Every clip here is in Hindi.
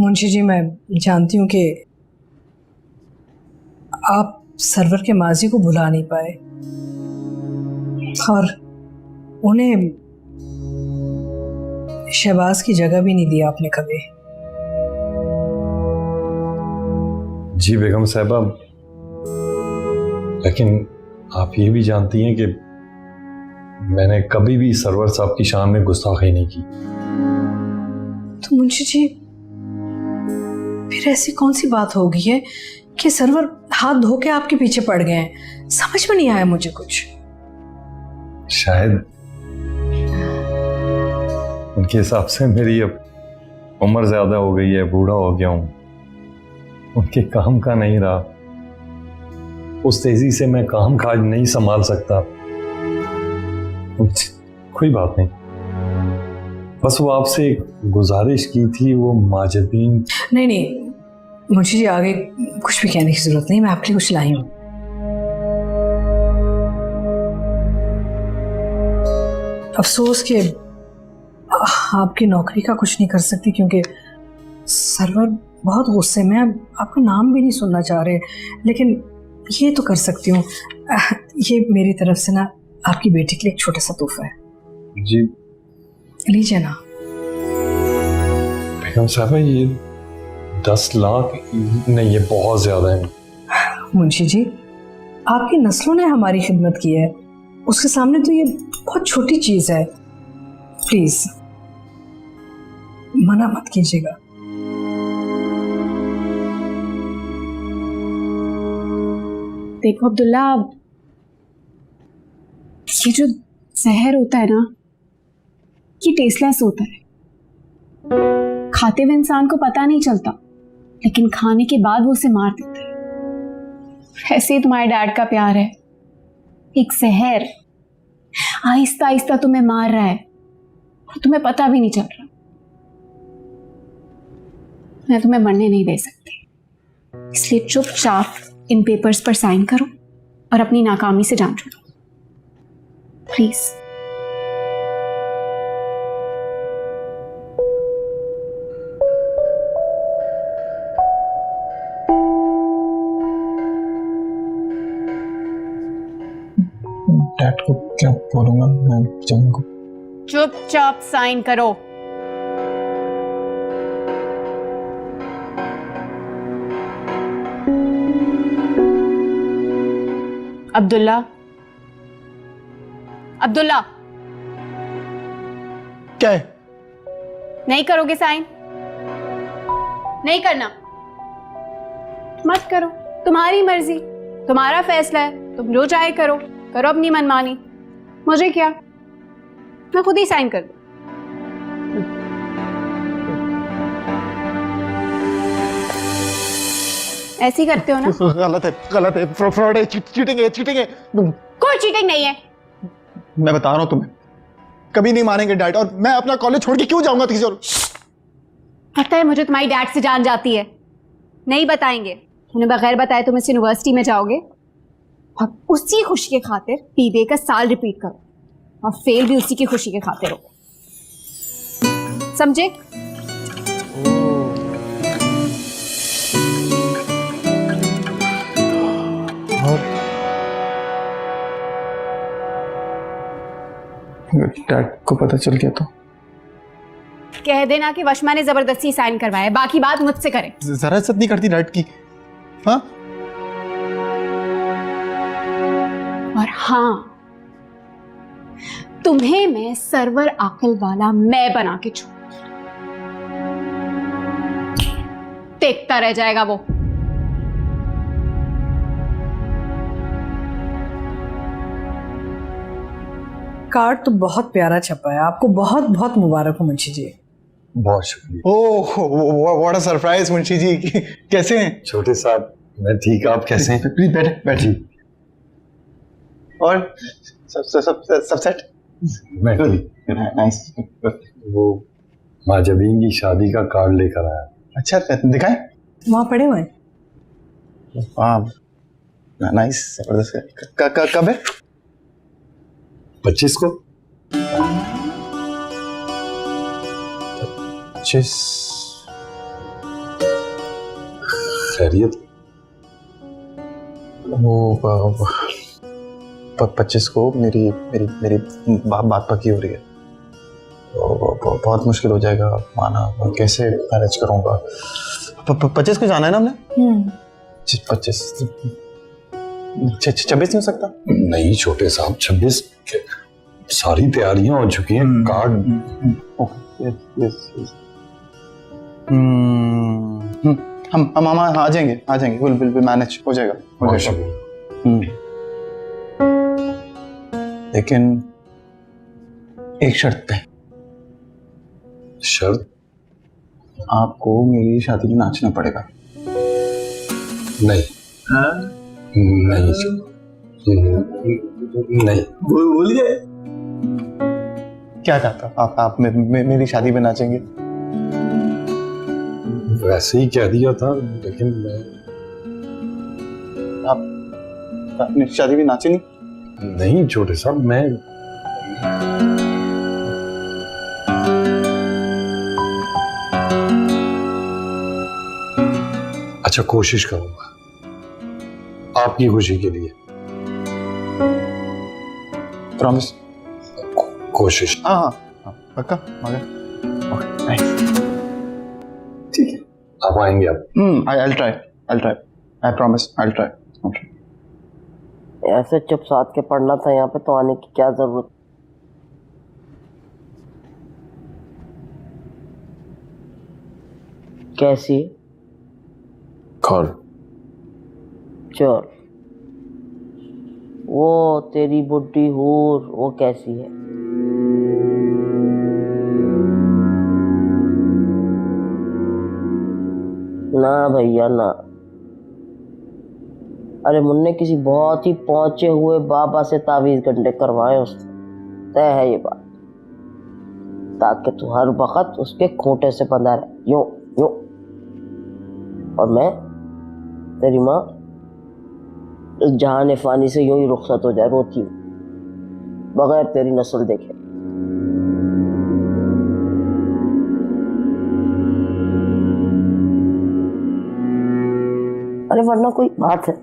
मुंशी जी, मैं जानती हूँ कि आप सरवर के माजी को भुला नहीं पाए और उन्हें शहबाज की जगह भी नहीं दी आपने कभी। जी बेगम साहबा, लेकिन आप ये भी जानती हैं कि मैंने कभी भी सरवर साहब की शान में गुस्ताखी नहीं की। तो मुंशी जी, फिर ऐसी कौन सी बात हो गई है कि सरवर हाथ धो के आपके पीछे पड़ गए हैं? समझ में नहीं आया मुझे कुछ। शायद उनके हिसाब से मेरी अब उम्र ज्यादा हो गई है, बूढ़ा हो गया हूं, उनके काम का नहीं रहा, उस तेजी से मैं काम काज नहीं संभाल सकता। कोई बात नहीं, बस वो आपसे एक गुजारिश की थी, वो माजबीन। नहीं मुंशी जी, आगे कुछ भी कहने की जरूरत नहीं, मैं आपके लिए कुछ लाई हूं। अफसोस कि आपकी नौकरी का कुछ नहीं कर सकती क्योंकि सरवर बहुत गुस्से में, आपका नाम भी नहीं सुनना चाह रहे, लेकिन ये तो कर सकती हूँ। ये मेरी तरफ से ना आपकी बेटी के लिए एक छोटा सा तोहफा है। जी लीजिए ना। बेगम साहब, ये 10 लाख नहीं, ये बहुत ज्यादा है। मुंशी जी, आपकी नस्लों ने हमारी खिदमत की है, उसके सामने तो ये बहुत छोटी चीज है। प्लीज मना मत कीजिएगा। देखो अब्दुल्ला, ये जो जहर होता है ना, ये टेस्टलेस होता है। खाते हुए इंसान को पता नहीं चलता, लेकिन खाने के बाद वो उसे मार देता है। ऐसे ही तुम्हारे डैड का प्यार है, एक जहर आहिस्ता आहिस्ता तुम्हें मार रहा है और तुम्हें पता भी नहीं चल रहा। मैं तुम्हें मरने नहीं दे सकती, इसलिए चुपचाप इन पेपर्स पर साइन करो और अपनी नाकामी से जान छूटो, प्लीज। डैड को क्या बोलूंगा मैं जमीन को? चुपचाप साइन करो। अब्दुल्ला, अब्दुल्ला, क्या है? नहीं करोगे साइन? नहीं करना? मत करो, तुम्हारी मर्जी, तुम्हारा फैसला है, तुम जो चाहे करो, करो अपनी मनमानी। मुझे क्या, मैं खुद ही साइन कर दूं। ऐसे ही करते हो ना? गलत है, फ्रॉड है, चीटिंग है। कोई चीटिंग नहीं है। मैं बता रहा हूं तुम्हें, कभी नहीं मानेंगे डैड, और मैं अपना कॉलेज छोड़ के क्यों जाऊंगा किसी और? पता है मुझे तुम्हारी डैड से जान जाती है, नहीं बताएंगे। उन्हें बगैर बताए तुम इस यूनिवर्सिटी में जाओगे और उसी खुशी के खातिर बीबीए का साल रिपीट करो और फेल भी उसी की खुशी के खातिर हो, समझे? डैड को पता चल गया तो कह देना कि वशमा ने जबरदस्ती साइन करवाया, बाकी बात मुझसे करें। जरा इज्जत नहीं करती डैड की। हाँ, और हाँ, तुम्हें मैं सरवर आकल वाला मैं बना के छोड़, देखता रह जाएगा वो। कार्ड तो बहुत प्यारा छपा है, आपको बहुत बहुत मुबारक हो मुंशी जी। बहुत शुक्रिया। Oh what a surprise Munshi ji. कैसे हैं? छोटे साहब, मैं ठीक, आप कैसे हैं? प्लीज बैठिए। और सब सेट? मैं ठीक। नाइस। वो माजबीन की शादी का कार्ड लेकर आया। अच्छा, दिखाएं? वहां पड़े हुए हैं। हाँ, नाइस, जबरदस्त। कब है? 25 को। 25? खैरियत? वो 25 को मेरी मेरी मेरी बात पक्की हो रही है। बहुत मुश्किल हो जाएगा माना, कैसे मैनेज करूंगा। 25 को जाना है ना हमने? 25 26 नहीं हो सकता? नहीं छोटे साहब, 26 सारी तैयारियां हो चुकी हैं। कार्ड हम आ जाएंगे विल मैनेज हो जाएगा। लेकिन एक शर्त पे। शर्त? आपको मेरी शादी में नाचना पड़ेगा। नहीं नहीं भूल गए क्या चाहता आप मेरी शादी में नाचेंगे? वैसे ही कह दिया था, लेकिन मैं आप अपनी शादी में नाचे नहीं छोटे साहब। मैं अच्छा कोशिश करूंगा आपकी खुशी के लिए। प्रॉमिस? कोशिश। हाँ पक्का मगर ओके ठीक है। आप आएंगे अब? I'll try I promise I'll try। ऐसे चुप साथ के पढ़ना था, यहाँ पे तो आने की क्या जरूरत। कैसी? कौन? चल, वो तेरी बुड्ढी हूर, वो कैसी है? ना भैया ना। अरे मुन्ने किसी बहुत ही पहुंचे हुए बाबा से तावीज गंडे करवाए उसने, तय है ये बात, ताकि तू हर वक्त उसके खूंटे से बंधा रहे, यूं यूं। और मैं तेरी माँ इस जहान फानी से यूं ही रुखसत हो जाए रोती हूँ, बगैर तेरी नस्ल देखे। अरे वरना कोई बात है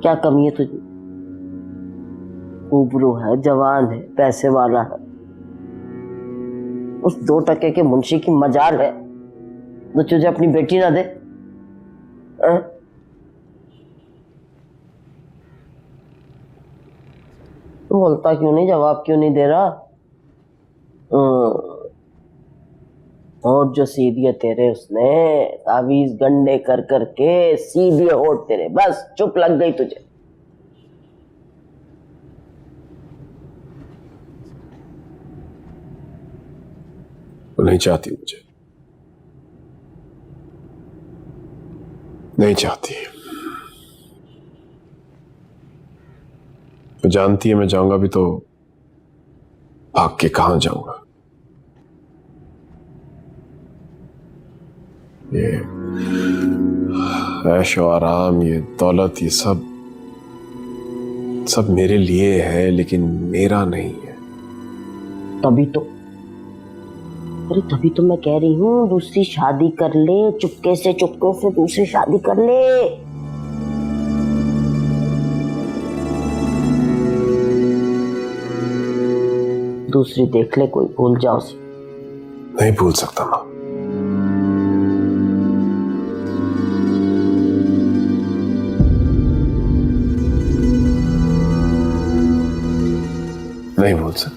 क्या? कमी है तुझे? उबरू है, जवान है, पैसे वाला है, उस 2 टके के मुंशी की मजाल है तो तुझे अपनी बेटी ना दे? तू बोलता क्यों नहीं, जवाब क्यों नहीं दे रहा? होठ जो सी दिए तेरे उसने, तावीज गंडे कर करके सी दिए होठ तेरे, बस चुप लग गई तुझे। वो नहीं चाहती, मुझे नहीं चाहती। वो जानती है मैं जाऊंगा भी तो भाग के कहां जाऊंगा। ये ऐश और आराम, ये दौलत, ये सब मेरे लिए है, लेकिन मेरा नहीं है। तभी तो, अरे तभी तो मैं कह रही हूँ दूसरी शादी कर ले, चुपके से दूसरी शादी कर ले। दूसरी देख ले कोई, भूल जाओ उसे। नहीं भूल सकता मां। नहीं भूल सकता।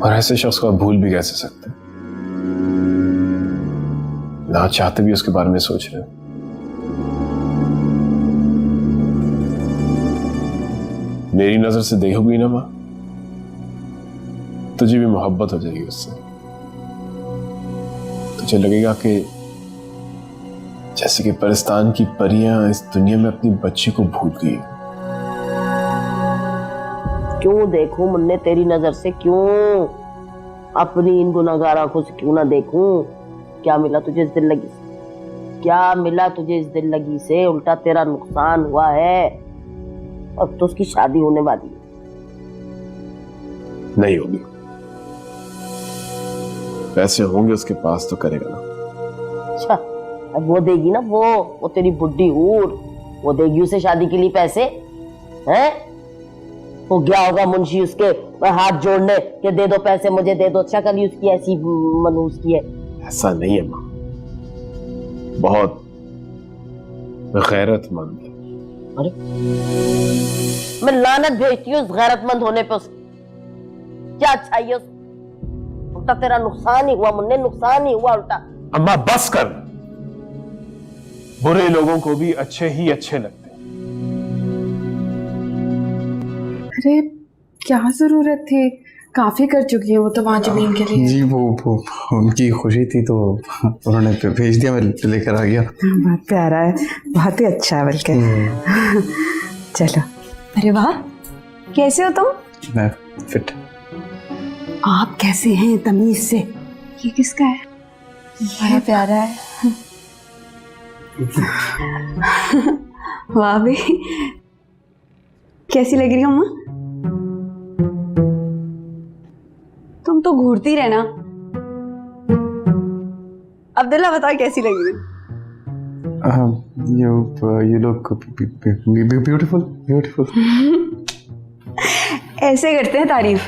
और ऐसे शख्स को आप भूल भी कैसे सकते हैं? ना चाहते भी उसके बारे में सोच रहे हो। मेरी नजर से देखोगी ना मां, तुझे भी मोहब्बत हो जाएगी उससे। तुझे लगेगा कि जैसे कि परिस्तान की परियां इस दुनिया में अपनी बच्ची को भूल गई। क्यों देखूं मुन्ने तेरी नजर से, क्यों अपनी इन गुनाहगार आंखों से क्यों ना देखूं? क्या मिला तुझे इस जिंदगी से? क्या मिला तुझे इस जिंदगी से? उल्टा तेरा नुकसान हुआ है। अब तो उसकी शादी होने वाली है। नहीं होगी। पैसे होंगे उसके पास तो करेगा ना। अच्छा, अब वो देगी ना, वो तेरी बुड्ढी हूर, वो देगी उसे शादी के लिए पैसे हैं? वो गया होगा मुंशी उसके हाथ जोड़ने कि दे दो पैसे मुझे, दे दो। शक्ल ही उसकी ऐसी मनूस की है। ऐसा नहीं है माँ, बहुत गैरतमंद है। अरे मैं लानत भेजती हूँ उस गैरतमंद होने पे। उस क्या चाहिए उल्टा तेरा नुकसान ही हुआ मुन्ने, नुकसान ही हुआ उल्टा। अम्मा बस कर, बुरे लोगों को भी अच्छे ही अच्छे लगते हैं। अरे क्या जरूरत थी, काफी कर चुकी है वो तो वहां जमीन के लिए। जी वो उनकी खुशी थी तो उन्होंने भेज दिया, मैं लेकर आ गया। बहुत प्यारा है, बहुत ही अच्छा है बल्कि। चलो। अरे वाह, कैसे हो तुम? मैं फिट। आप कैसे हैं तमीज से? ये किसका है? बड़ा प्यारा है। वाह भी, कैसी लग रही हो अम्मा? तुम तो घूरती रहना। अब्दुल्ला बताओ कैसी लग रही? you look beautiful, beautiful. ऐसे करते हैं तारीफ,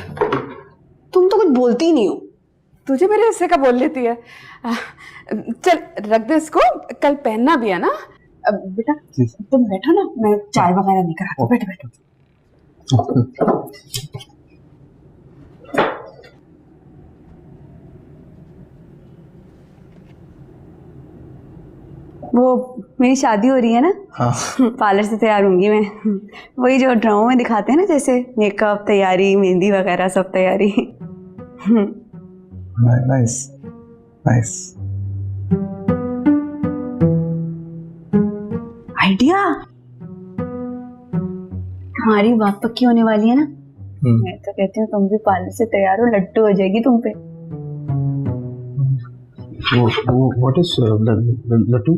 तुम तो कुछ बोलती ही नहीं हो। तुझे मेरे हिस्से का बोल लेती है। चल रख दे इसको, कल पहनना भी है ना। बेटा तुम बैठो ना, मैं चाय वगैरह लेकर आती हूँ। बैठो बैठो। वो मेरी शादी हो रही है ना, हाँ। पार्लर से तैयार होंगी मैं। वही जो ड्रामों में दिखाते हैं ना, जैसे मेकअप तैयारी, मेहंदी वगैरह सब तैयारी। Nice nice idea. तुम्हारी बात पक्की होने वाली है ना। मैं तो कहती हूँ तुम भी पार्लर से तैयार हो, लट्टू हो जाएगी तुम पे। व्हाट इज लट्टू?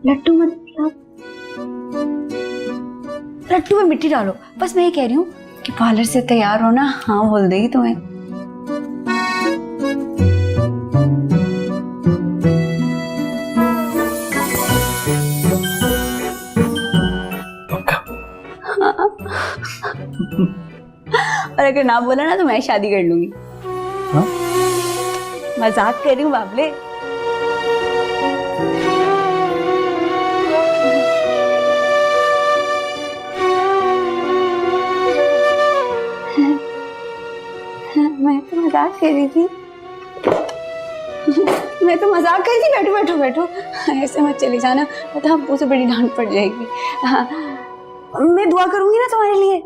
लट्टू मतलब लट्टू में मिट्टी डालो। बस मैं ये कह रही हूँ कि पार्लर से तैयार हो ना, हाँ बोल देगी तुम्हें। और अगर ना बोला ना तो मैं शादी कर लूंगी। हाँ? मजाक कर रही हूँ बाबले। मैं तो मजाक कर रही थी। मैं तो मजाक कर रही थी। बैठो बैठो बैठो, ऐसे मत चली जाना, पता हमको से बड़ी डांट पड़ जाएगी। हाँ, मैं दुआ करूंगी ना तुम्हारे लिए।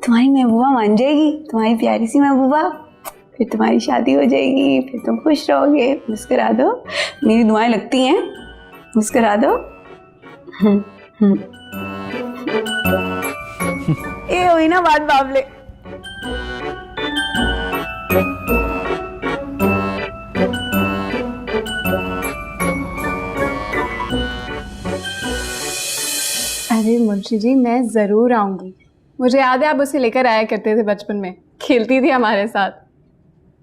तुम्हारी महबूबा मान जाएगी, तुम्हारी प्यारी सी महबूबा। फिर तुम्हारी शादी हो जाएगी, फिर तुम खुश रहोगे। मुस्कुरा दो, मेरी दुआएं लगती हैं। मुस्कुरा दो। ये हुई ना बात बाबले। अरे मुंशी जी, मैं जरूर आऊंगी। मुझे याद है आप उसे लेकर आया करते थे बचपन में, खेलती थी हमारे साथ।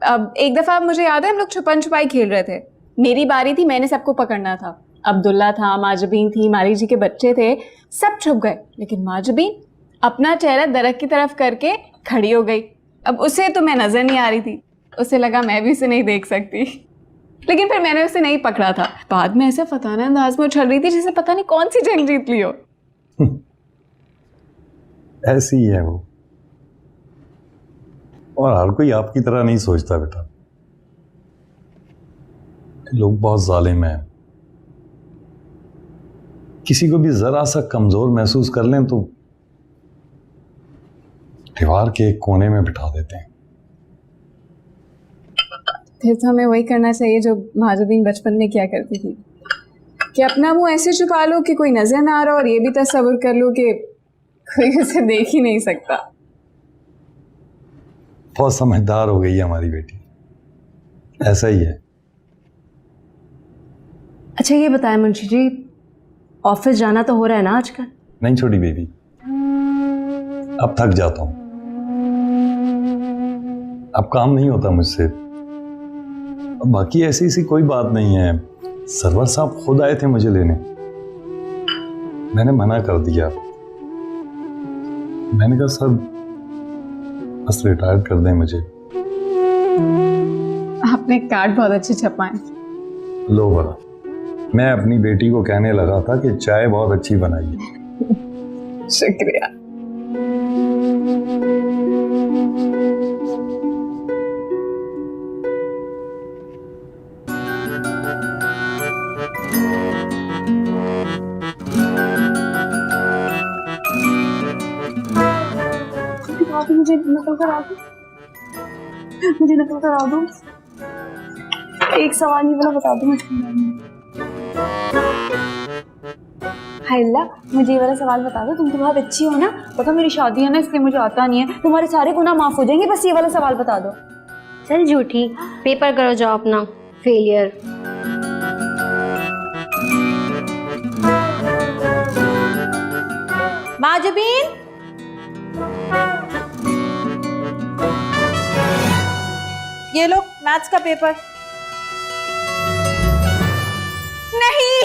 अब एक दफा मुझे याद है हम लोग छुपन छुपाई खेल रहे थे। मेरी बारी थी, मैंने सबको पकड़ना था। अब्दुल्ला था, माजबीन थी, माली जी के बच्चे थे, सब छुप गए। लेकिन माजबीन अपना चेहरा दरख्त की तरफ करके खड़ी हो गई। अब उसे तो मैं नजर नहीं आ रही थी, उसे लगा मैं भी उसे नहीं देख सकती। लेकिन फिर मैंने उसे नहीं पकड़ा था। बाद में ऐसा फताना अंदाज में उछल रही थी जैसे पता नहीं कौन सी जंग जीत ली हो। ऐसी ही है वो, और हर कोई आपकी तरह नहीं सोचता बेटा। लोग बहुत जालिम हैं, किसी को भी जरा सा कमजोर महसूस कर लें तो दीवार के एक कोने में बिठा देते हैं। फिर तो हमें वही करना चाहिए जो माजुबीन बचपन में किया करती थी, कि अपना मुंह ऐसे छुपा लो कि कोई नजर ना आ रहा, और ये भी तस्वीर कर लो कि कोई उसे देख ही नहीं सकता। बहुत समझदार हो गई है हमारी बेटी, ऐसा ही है। अच्छा ये बताएं मुंशी जी, ऑफिस जाना तो हो रहा है ना आजकल? नहीं छोटी बेबी, अब थक जाता हूं। अब काम नहीं होता मुझसे। अब बाकी ऐसी कोई बात नहीं है, सरवर साहब खुद आए थे मुझे लेने, मैंने मना कर दिया। मैंने कहा सर बस रिटायर कर दें मुझे। आपने कार्ड बहुत अच्छे छपाए। लो बड़ा, मैं अपनी बेटी को कहने लगा था कि चाय बहुत अच्छी बनाई है। शुक्रिया। मुझे नकल करा दो, मुझे नकल करा दो। एक सवाल ही वाला बता दो मुझे। हाय अल्लाह, मुझे ये वाला सवाल बता दो। तुम तो बहुत अच्छी हो ना, पता मेरी शादी है ना इसलिए मुझे आता नहीं है। तुम्हारे सारे गुनाह माफ हो जाएंगे, बस ये वाला सवाल बता दो। चल झूठी, पेपर करो जाओ अपना, फेलियर। माजबीन, ये लो मैथ्स का पेपर। नहीं,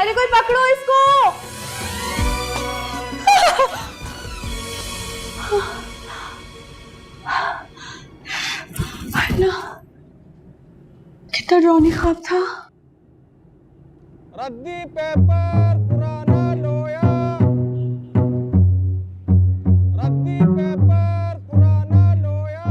अरे कोई पकड़ो इसको। कितना ड्रॉनी ख्वाब था। रद्दी पेपर पुराना लोया, रद्दी पेपर पुराना लोया।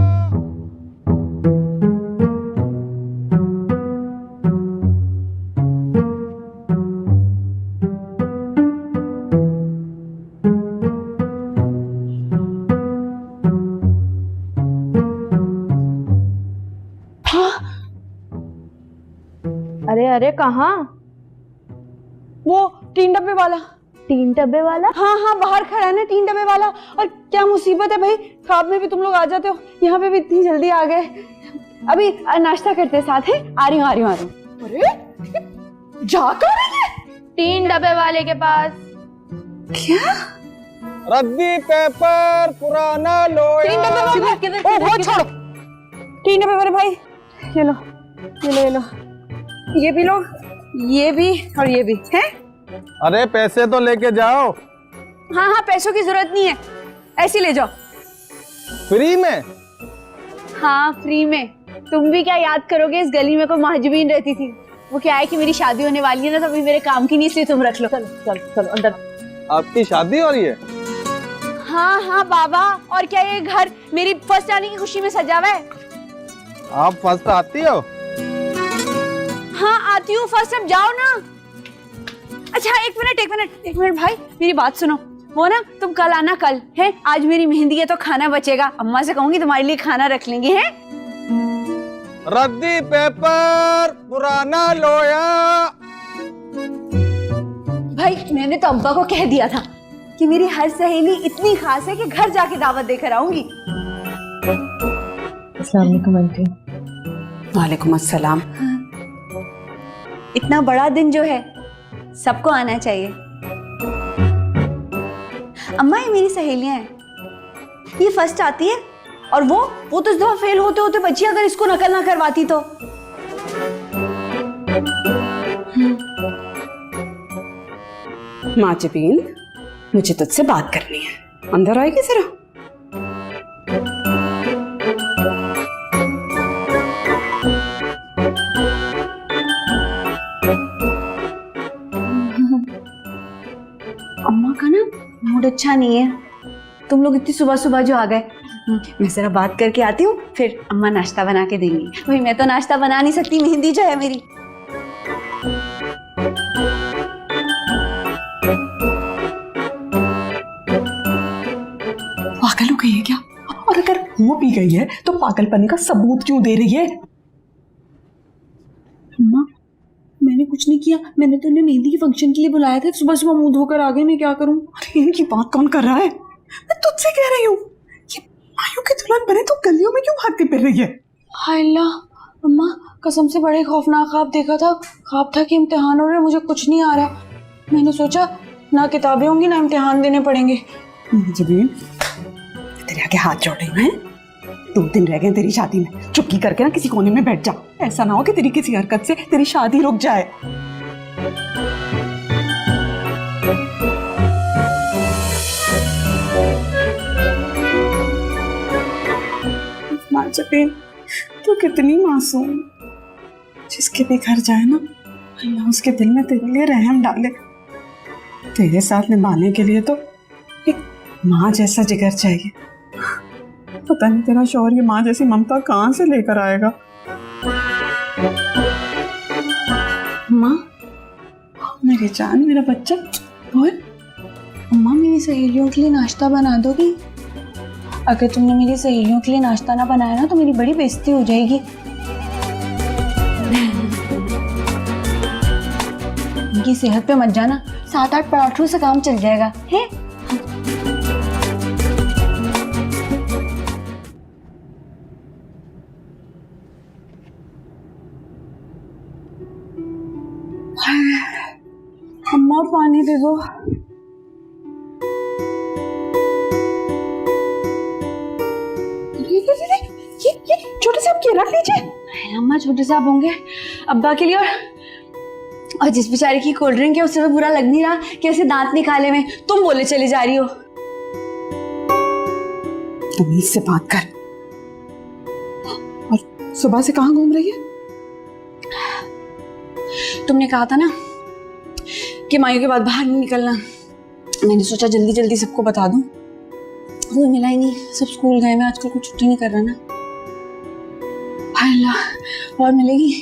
अरे अरे कहाँ? वो 3 डब्बे वाला। 3 डब्बे वाला? हाँ हाँ, बाहर खड़ा है ना 3 डब्बे वाला। और क्या मुसीबत है भाई, ख्वाब में भी तुम लोग आ जाते हो, यहाँ पे भी इतनी जल्दी आ गए। अभी नाश्ता करते साथ है। आ रही हूँ। अरे जा कर रही है 3 डब्बे वाले के पास। क्या? रद्दी पेपर पुराना लोया। 3 डब्बे वाले? ओह छोड़ो, 3 डब्बे वाले भाई, ये लो ये लो, ये भी लो, ये भी और ये भी है। अरे पैसे तो लेके जाओ। हाँ हाँ, पैसों की जरूरत नहीं है, ऐसे ले जाओ। फ्री में? हाँ फ्री में। तुम भी क्या याद करोगे, इस गली में कोई महजबीन रहती थी। वो क्या है कि मेरी शादी होने वाली है ना, तो अभी मेरे काम की नहीं, इसलिए तुम रख लो। चलो अंदर। आपकी शादी हो रही है? हाँ हाँ बाबा, और क्या ये घर मेरी फर्स्ट आने की खुशी में सजा हुआ है। आप फर्स्ट आती हो? हाँ आती हूँ फर्स्ट। अब जाओ ना। अच्छा एक मिनट भाई, मेरी बात सुनो। वो ना तुम कल आना, कल है, आज मेरी मेहंदी है तो खाना बचेगा। अम्मा से कहूंगी तुम्हारे लिए खाना रख लेंगे हैं। रद्दी पेपर पुराना लोया। भाई मैंने तो अब्बा को कह दिया था कि मेरी हर सहेली इतनी खास है कि घर जाके दावत देकर आऊंगी। अस्सलाम वालेकुम आंटी। वालेकुम अस्सलाम। इतना बड़ा दिन जो है सबको आना चाहिए। अम्मा ये मेरी सहेलियां हैं, ये फर्स्ट आती है और वो तो इस दफा फेल होते होते बची, अगर इसको नकल ना करवाती तो। माजबीन, मुझे तुझसे बात करनी है, अंदर आएगी जरा। अम्मा का ना मूड अच्छा नहीं है, तुम लोग इतनी सुबह सुबह जो आ गए। मैं जरा बात करके आती हूँ, फिर अम्मा नाश्ता बना के देंगी। भाई मैं तो नाश्ता बना नहीं सकती, मेहंदी जो है मेरी। पागल हो गई है क्या? और अगर हो भी गई है तो पागलपने का सबूत क्यों दे रही है? अम्मा मैंने कुछ नहीं किया, मैंने तो उन्हें मेहंदी के फंक्शन के लिए बुलाया था, सुबह सुबह मुंह धोकर आ गए, मैं क्या करूं? अरे इनकी बात कौन कर रहा है? मैं तुझसे कह रही हूँ, ये मायूं की दुल्हन बने तो गलियों में क्यों भागती फिर रही है? हाय अल्लाह, अम्मा कसम से बड़े खौफनाक ख्वाब देखा था। ख्वाब था कि इम्तिहान हो रहे, मुझे कुछ नहीं आ रहा। मैंने सोचा ना किताबें होंगी ना इम्तिहान देने पड़ेंगे। जबीन तेरे आगे हाथ जोड़ रही हूँ। 2 दिन रह गए तेरी शादी में, चुपकी करके ना किसी कोने में बैठ जा। ऐसा ना हो कि तेरी किसी हरकत से तेरी शादी रुक जाए। जबीन तू कितनी मासूम, जिसके भी घर जाए ना अल्लाह उसके दिल में तेरे लिए रहम डाले। तेरे साथ निभाने के लिए तो एक माँ जैसा जिगर चाहिए। पता नहीं तेरा शौहर ये माँ जैसी ममता कहाँ से लेकर आएगा। माँ, मेरी जान, मेरा बच्चा। और अम्मा मेरी सहेलियों के लिए नाश्ता बना दोगी? अगर तुमने मेरी सहेलियों के लिए नाश्ता ना बनाया ना तो मेरी बड़ी बेइज्जती हो जाएगी। उनकी सेहत पे मत जाना, 7-8 पराठों से काम चल जाएगा है। अम्मा पानी दे दो। ये छोटे साहब के रख लीजिए। अम्मा छोटे साहब होंगे अब्बा के लिए, और जिस बेचारे की कोल्ड ड्रिंक है उससे तो बुरा लग नहीं रहा कि ऐसे दांत निकाले में तुम बोले चली जा रही हो। तमीज से बात कर। और सुबह से कहाँ घूम रही है? तुमने कहा था ना कि मायू के बाद बाहर नहीं निकलना, मैंने सोचा जल्दी जल्दी सबको बता दूं। कोई मिला ही नहीं, सब स्कूल गए। मैं आजकल कुछ छुट्टी नहीं कर रहा ना। हाय अल्लाह, और मिलेगी?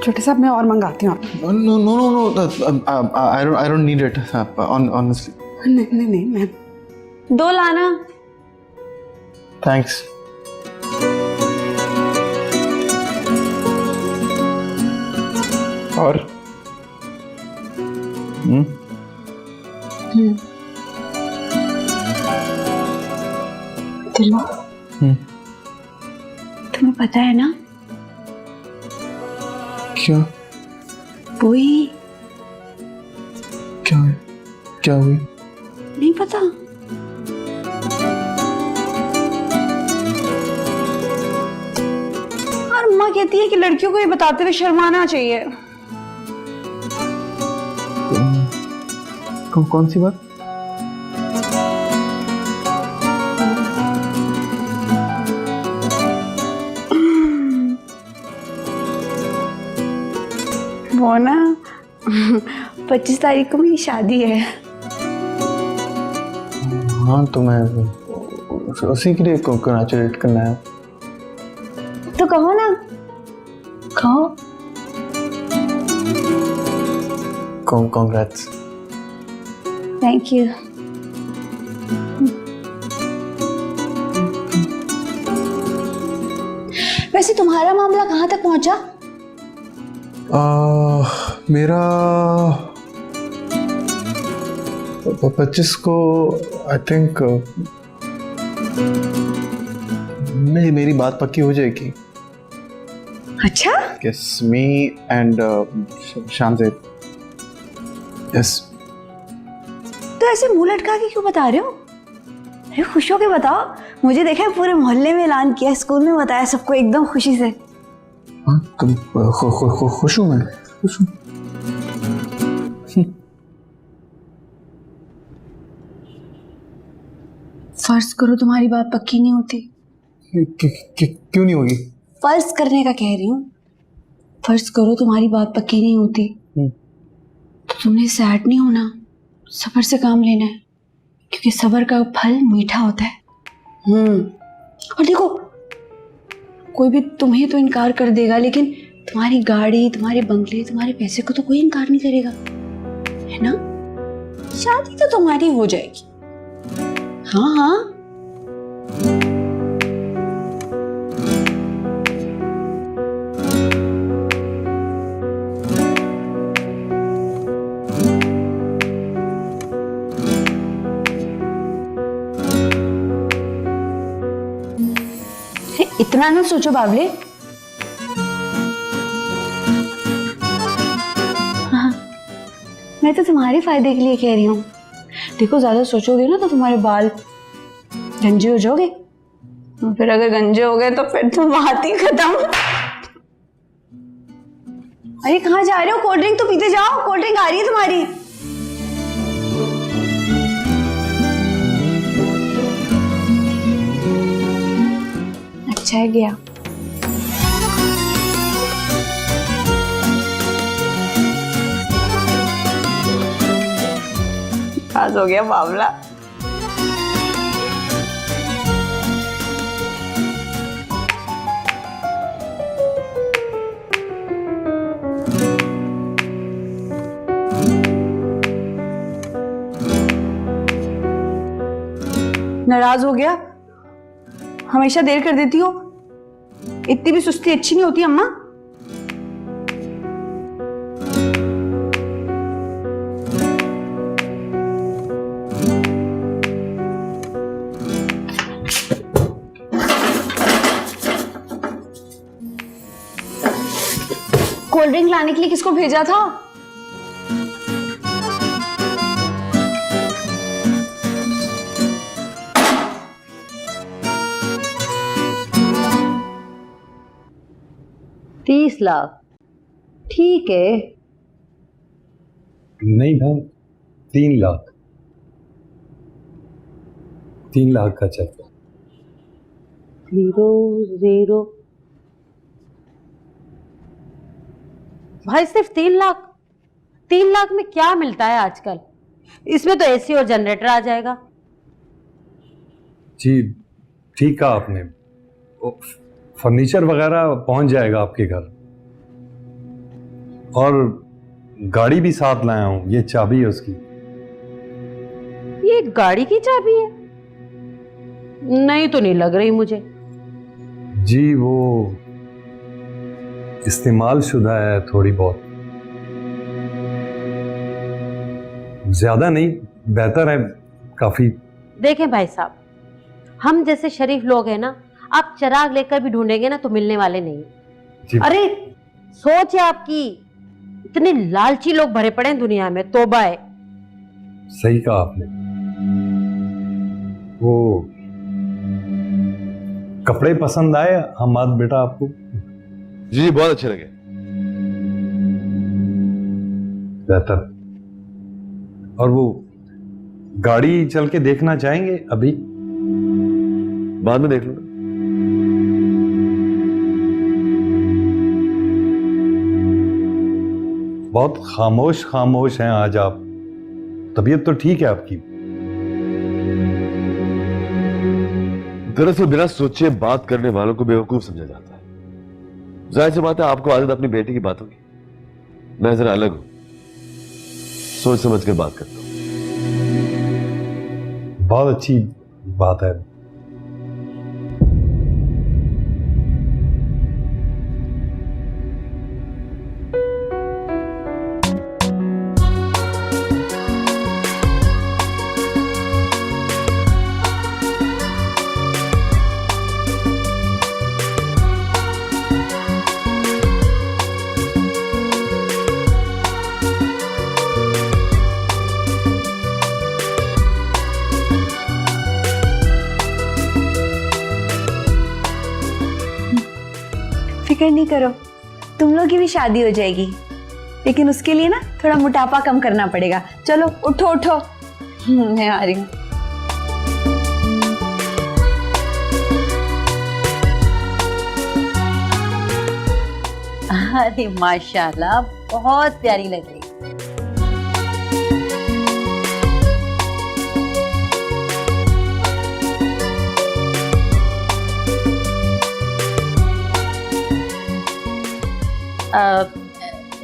छोटे साहब मैं और मंगाती हूँ। No, I don't need it, honestly. नहीं मैम। 2 लाना। Thanks. और दिलो, तुम्हें पता है ना? क्या? वही। क्या है? क्या हुई? नहीं पता? और माँ कहती है कि लड़कियों को ये बताते हुए शर्माना चाहिए। कौन सी बात? वो ना 25 तारीख को मेरी शादी है। हाँ तो मैं उसी के लिए कंग्रेचुलेट करना है। तो कहो ना, कहो। कांग्रेट्स। Thank you. वैसे तुम्हारा मामला कहाँ तक पहुंचा? मेरा 25 को आई थिंक मेरी बात पक्की हो जाएगी। अच्छा? Yes, me and Shanzeb. Yes. तो ऐसे मुंह लटका के क्यों बता रहे हो? अरे खुश होके बताओ। मुझे देखा है पूरे मोहल्ले में ऐलान किया, स्कूल में बताया सबको एकदम खुशी से। हाँ तुम खुश हूँ, मैं खुश हूँ। फर्ज करो तुम्हारी बात पक्की नहीं होती। क्यों नहीं होगी? फर्ज करने का कह रही हूँ। फर्ज करो तुम्हारी बात पक्की नहीं होती तो तुमने सैड नहीं होना, सब्र से काम लेना है, क्योंकि सब्र का फल मीठा होता है। और देखो, कोई भी तुम्हें तो इनकार कर देगा, लेकिन तुम्हारी गाड़ी, तुम्हारे बंगले, तुम्हारे पैसे को तो कोई इनकार नहीं करेगा, है ना? शादी तो तुम्हारी हो जाएगी। हाँ हाँ। इतना ना सोचो बावले। हाँ, मैं तो तुम्हारे फायदे के लिए कह रही हूँ। देखो, ज्यादा सोचोगे ना तो तुम्हारे बाल गंजे हो जाओगे? फिर अगर गंजे हो गए तो फिर तो बात ही खत्म। अरे कहाँ जा रहे हो? कोल्ड ड्रिंक तो पीते जाओ, कोल्ड ड्रिंक आ रही है तुम्हारी। अच्छा है गया। पास हो गया मामला। नाराज हो गया? हमेशा देर कर देती हो। इतनी भी सुस्ती अच्छी नहीं होती अम्मा। कोल्ड ड्रिंक लाने के लिए किसको भेजा था? ₹30 लाख, ठीक है। नहीं भाई, 3 लाख, 3 लाख का चेक। 0 भाई सिर्फ 3 लाख? 3 लाख में क्या मिलता है आजकल? इसमें तो एसी और जनरेटर आ जाएगा। जी ठीक कहा आपने, फर्नीचर वगैरह पहुंच जाएगा आपके घर, और गाड़ी भी साथ लाया हूं, ये चाबी है उसकी। ये गाड़ी की चाबी है? नहीं तो नहीं लग रही मुझे। जी वो इस्तेमाल शुदा है थोड़ी बहुत, ज्यादा नहीं, बेहतर है काफी। देखें भाई साहब, हम जैसे शरीफ लोग हैं ना, आप चिराग लेकर भी ढूंढेंगे ना तो मिलने वाले नहीं। अरे सोच है आपकी, इतने लालची लोग भरे पड़े हैं दुनिया में, तौबा है। सही कहा आपने। वो कपड़े पसंद आए हमाद बेटा आपको? जी बहुत अच्छे लगे। बेहतर। और वो गाड़ी चल के देखना चाहेंगे? अभी बाद में देख लूंगा। बहुत खामोश खामोश हैं आज आप, तबीयत तो ठीक है आपकी? दरअसल बिना सोचे बात करने वालों को बेवकूफ समझा जाता है। जाहिर सी बात है आपको आदत अपनी बेटी की बातों की, मैं जरा अलग हूं, सोच समझ कर बात करता हूं। बहुत अच्छी बात है। फिक्र नहीं करो, तुम लोग की भी शादी हो जाएगी, लेकिन उसके लिए ना थोड़ा मोटापा कम करना पड़ेगा। चलो उठो उठो, मैं आ रही हूँ। अरे माशाल्लाह, बहुत प्यारी लग रही।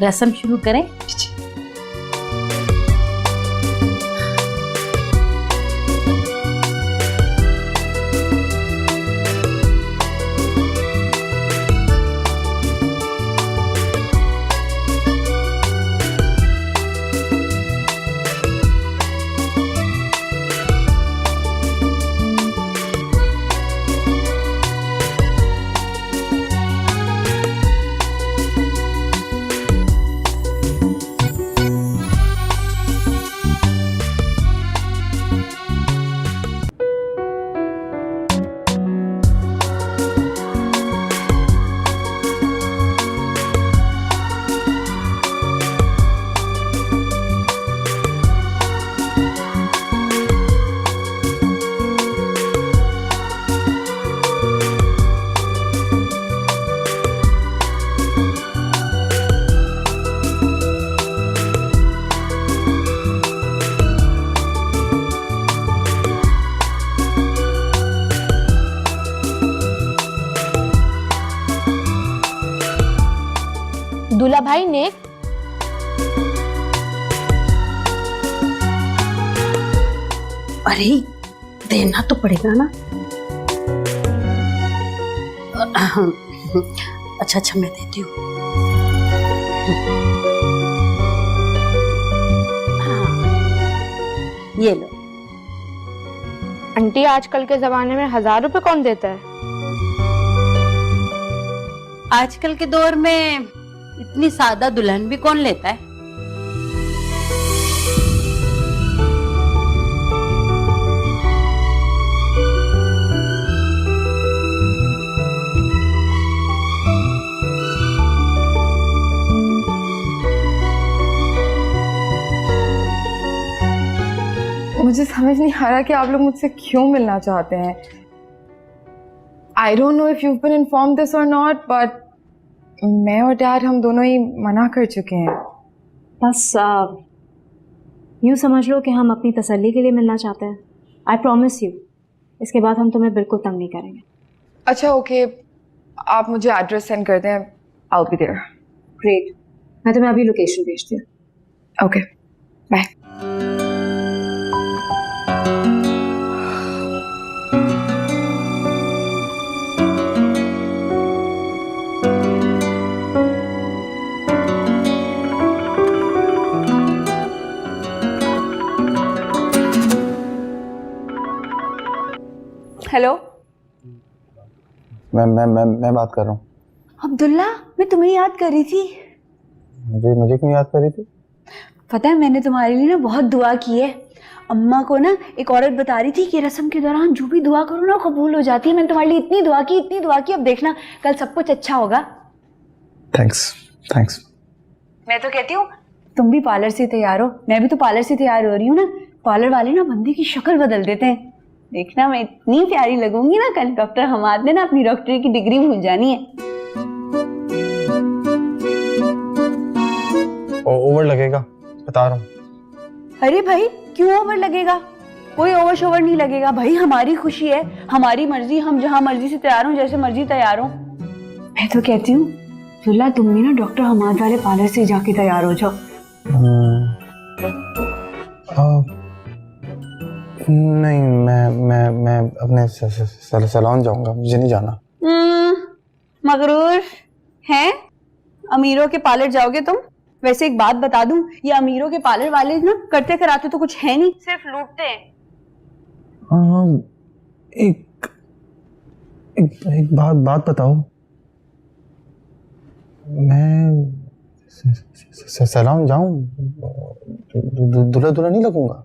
रस्म शुरू करें? दूल्हा भाई नेक, अरे देना तो पड़ेगा ना। अच्छा अच्छा मैं देती हूँ। हाँ, ये लो। आंटी आजकल के जमाने में 1000 रुपए कौन देता है? आजकल के दौर में इतनी सादा दुल्हन भी कौन लेता है। मुझे समझ नहीं आ रहा कि आप लोग मुझसे क्यों मिलना चाहते हैं। I don't know if you been inform this और नॉट, बट मैं और डैड हम दोनों ही मना कर चुके हैं। बस यूँ समझ लो कि हम अपनी तसल्ली के लिए मिलना चाहते हैं। आई प्रॉमिस यू, इसके बाद हम तुम्हें बिल्कुल तंग नहीं करेंगे। अच्छा ओके, आप मुझे एड्रेस सेंड कर दें, I will be there. Great, मैं तुम्हें अभी लोकेशन भेजती हूँ। Okay bye. हेलो, मैं बात कर रहा हूँ। अब्दुल्ला, मैं तुम्हें याद कर रही थी। मुझे क्यों याद कर रही थी? पता है मैंने तुम्हारे लिए ना बहुत दुआ की है। अम्मा को ना एक औरत बता रही थी कि रस्म के दौरान जो भी दुआ करो ना कबूल हो जाती है। मैंने तुम्हारे लिए इतनी दुआ की, अब देखना कल सब कुछ अच्छा होगा। थैंक्स। मैं तो कहती हूँ तुम भी पार्लर से तैयार हो, मैं भी तो पार्लर से तैयार हो रही हूँ ना। पार्लर वाले ना बंदे की शक्ल बदल देते हैं। देखना मैं इतनी प्यारी लगूंगी ना, कल डॉक्टर हमाद ने ना अपनी डॉक्टरी की डिग्री भूल जानी है। ओवर लगेगा, बता रहा हूँ। अरे भाई क्यों ओवर लगेगा? कोई ओवर शोवर नहीं लगेगा भाई। हमारी खुशी है, हमारी मर्जी, हम जहाँ मर्जी से तैयार हो, जैसे मर्जी तैयार हो। मैं तो कहती हूँ दुल्ला तुम भी ना डॉक्टर हमाद वाले पार्लर से जाके तैयार हो जाओ। नहीं, मैं अपने सैलून जाऊंगा, मुझे नहीं जाना। मगरूर हैं? अमीरों के पार्लर जाओगे तुम? वैसे एक बात बता दूं, ये अमीरों के पार्लर वाले ना करते कराते तो कुछ है नहीं, सिर्फ लूटते हैं। एक बात बताओ, मैं सैलून जाऊं, दूल्हा नहीं लगूंगा?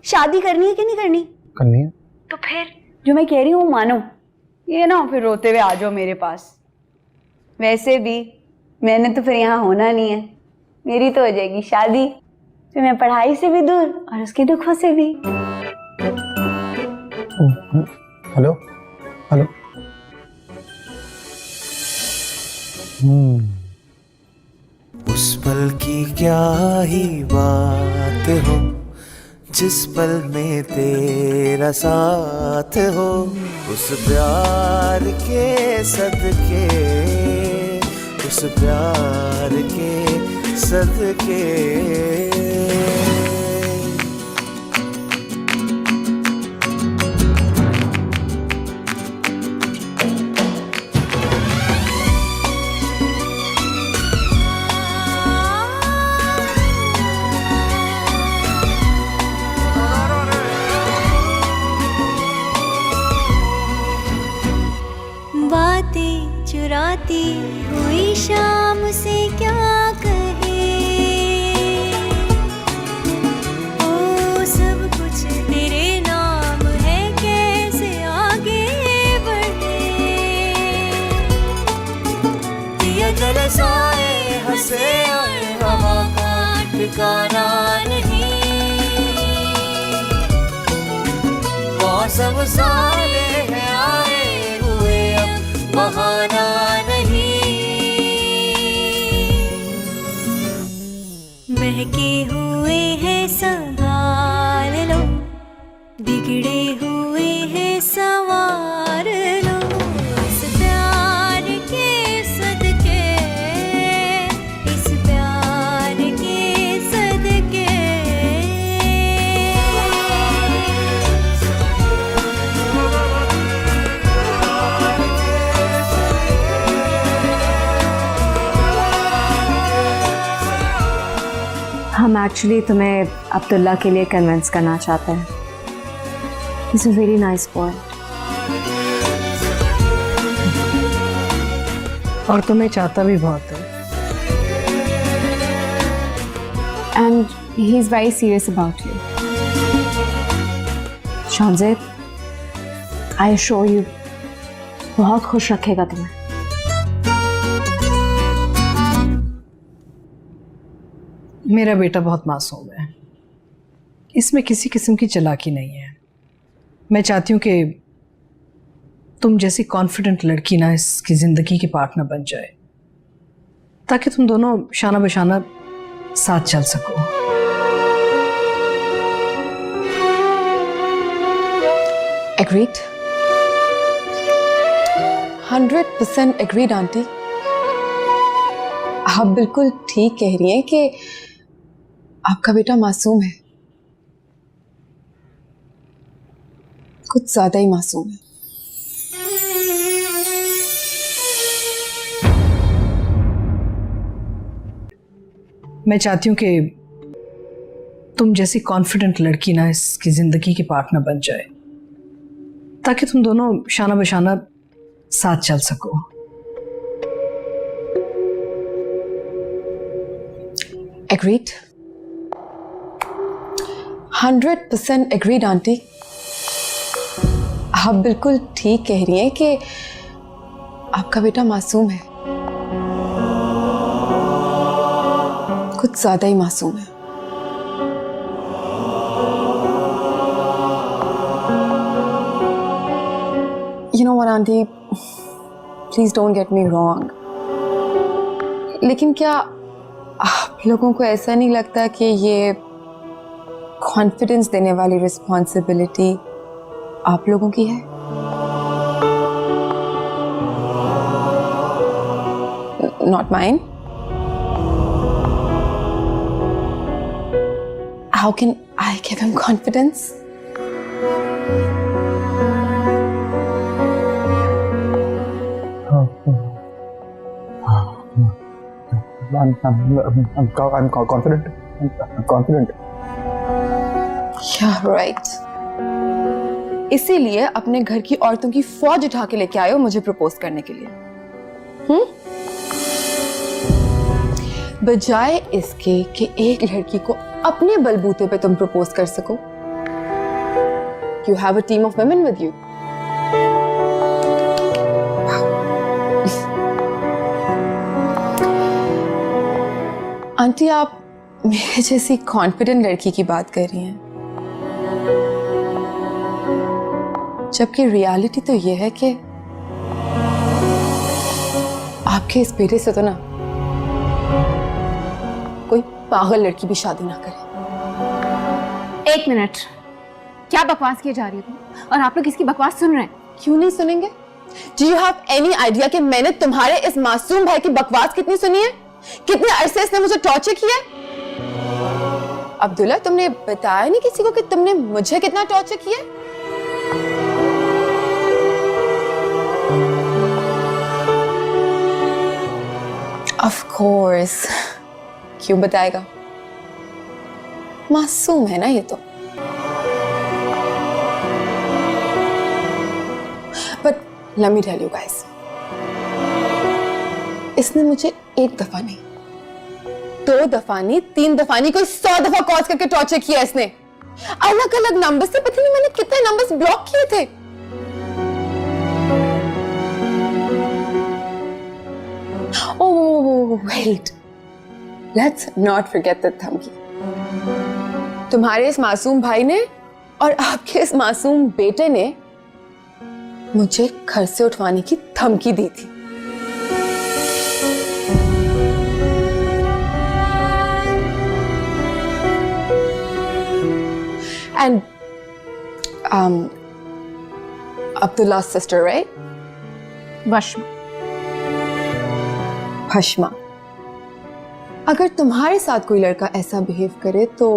शादी करनी है कि नहीं करनी? करनी है। तो फिर जो मैं कह रही हूँ मानो, ये ना फिर रोते हुए आ जाओ मेरे पास। वैसे भी मैंने तो फिर यहाँ होना नहीं है, मेरी तो हो जाएगी शादी, फिर मैं पढ़ाई से भी दूर और उसके दुखों से भी। हेलो। उस पल की क्या ही बात हो, जिस पल में तेरा साथ हो, उस प्यार के सदके, उस प्यार के सदके। बातें चुराती हुई शाम से क्या कहे, ओ सब कुछ तेरे नाम है, कैसे आगे बढ़े। दिया जलसाए हंसे और हवा का ठिकाना नहीं, मौसम सारे हैं आए हुए अब बहाना नहीं। महके हुए हैं संभाल लो, बिगड़े हुए हैं संवार लो, इस प्यार के सदके, इस हम एक्चुअली तुम्हें अब्दुल्ला के लिए कन्विंस करना चाहते हैं। He's a very nice boy. और तुम्हें चाहता भी बहुत है। And he's very serious about you. शामज़ेद, I assure you, बहुत खुश रखेगा तुम्हें। मेरा बेटा बहुत मासूम है, इसमें किसी किस्म की चालाकी नहीं है। मैं चाहती हूँ कि तुम जैसी कॉन्फिडेंट लड़की ना इसकी ज़िंदगी की पार्टनर बन जाए, ताकि तुम दोनों शाना बशाना साथ चल सको। Agreed. 100% agreed, aunty. आप बिल्कुल ठीक कह रही हैं कि आपका बेटा मासूम है, कुछ ज्यादा ही मासूम है। मैं चाहती हूँ कि तुम जैसी कॉन्फिडेंट लड़की ना इसकी ज़िंदगी की पार्टनर बन जाए, ताकि तुम दोनों शाना बशाना साथ चल सको। Agreed. 100% agreed, aunty. आप बिल्कुल ठीक कह रही हैं कि आपका बेटा मासूम है, कुछ ज्यादा ही मासूम है। You know what, aunty, please don't get me wrong, लेकिन क्या आप लोगों को ऐसा नहीं लगता कि ये कॉन्फिडेंस देने वाली रिस्पॉन्सिबिलिटी आप लोगों की है? Not mine. How can I give him confidence? I'm confident. I'm confident. Yeah, right. इसीलिए अपने घर की औरतों की फौज उठा के लेके आए हो मुझे प्रपोज करने के लिए। बजाय इसके कि एक लड़की को अपने बलबूते पे तुम प्रपोज कर सको। You have a team of women with you. Aunty, आप मेरे जैसी कॉन्फिडेंट लड़की की बात कर रही हैं, जबकि रियलिटी तो ये है कि आपके इस बेटे से तो ना कोई पागल लड़की भी शादी ना करे। एक मिनट, क्या बकवास किए जा रही हो और आप लोग इसकी बकवास सुन रहे हैं? क्यों नहीं सुनेंगे? Do you have any idea कि मैंने तुम्हारे इस मासूम भाई की बकवास कितनी सुनी है? कितने अरसे इसने मुझे टॉर्चर किया है? अब्दुल्ला, तुमने बताया नहीं किसी को कि तुमने मुझे कितना टॉर्चर किया है? Of course, क्यों बताएगा? मासूम है ना ये तो। But let me tell you guys, इसने मुझे एक दफा नहीं, 2 दफा नहीं, 3 दफा नहीं, कोई 100 दफा कॉल करके टॉर्चर किया इसने। अलग अलग नंबर से, पता नहीं मैंने कितने नंबर्स ब्लॉक किए थे। Oh, wait. Let's not forget the धमकी। तुम्हारे इस मासूम भाई ने और आपके इस मासूम बेटे ने मुझे घर से उठवाने की धमकी दी थी। And Abdullah's sister, right? भस्मा। अगर तुम्हारे साथ कोई लड़का ऐसा बिहेव करे तो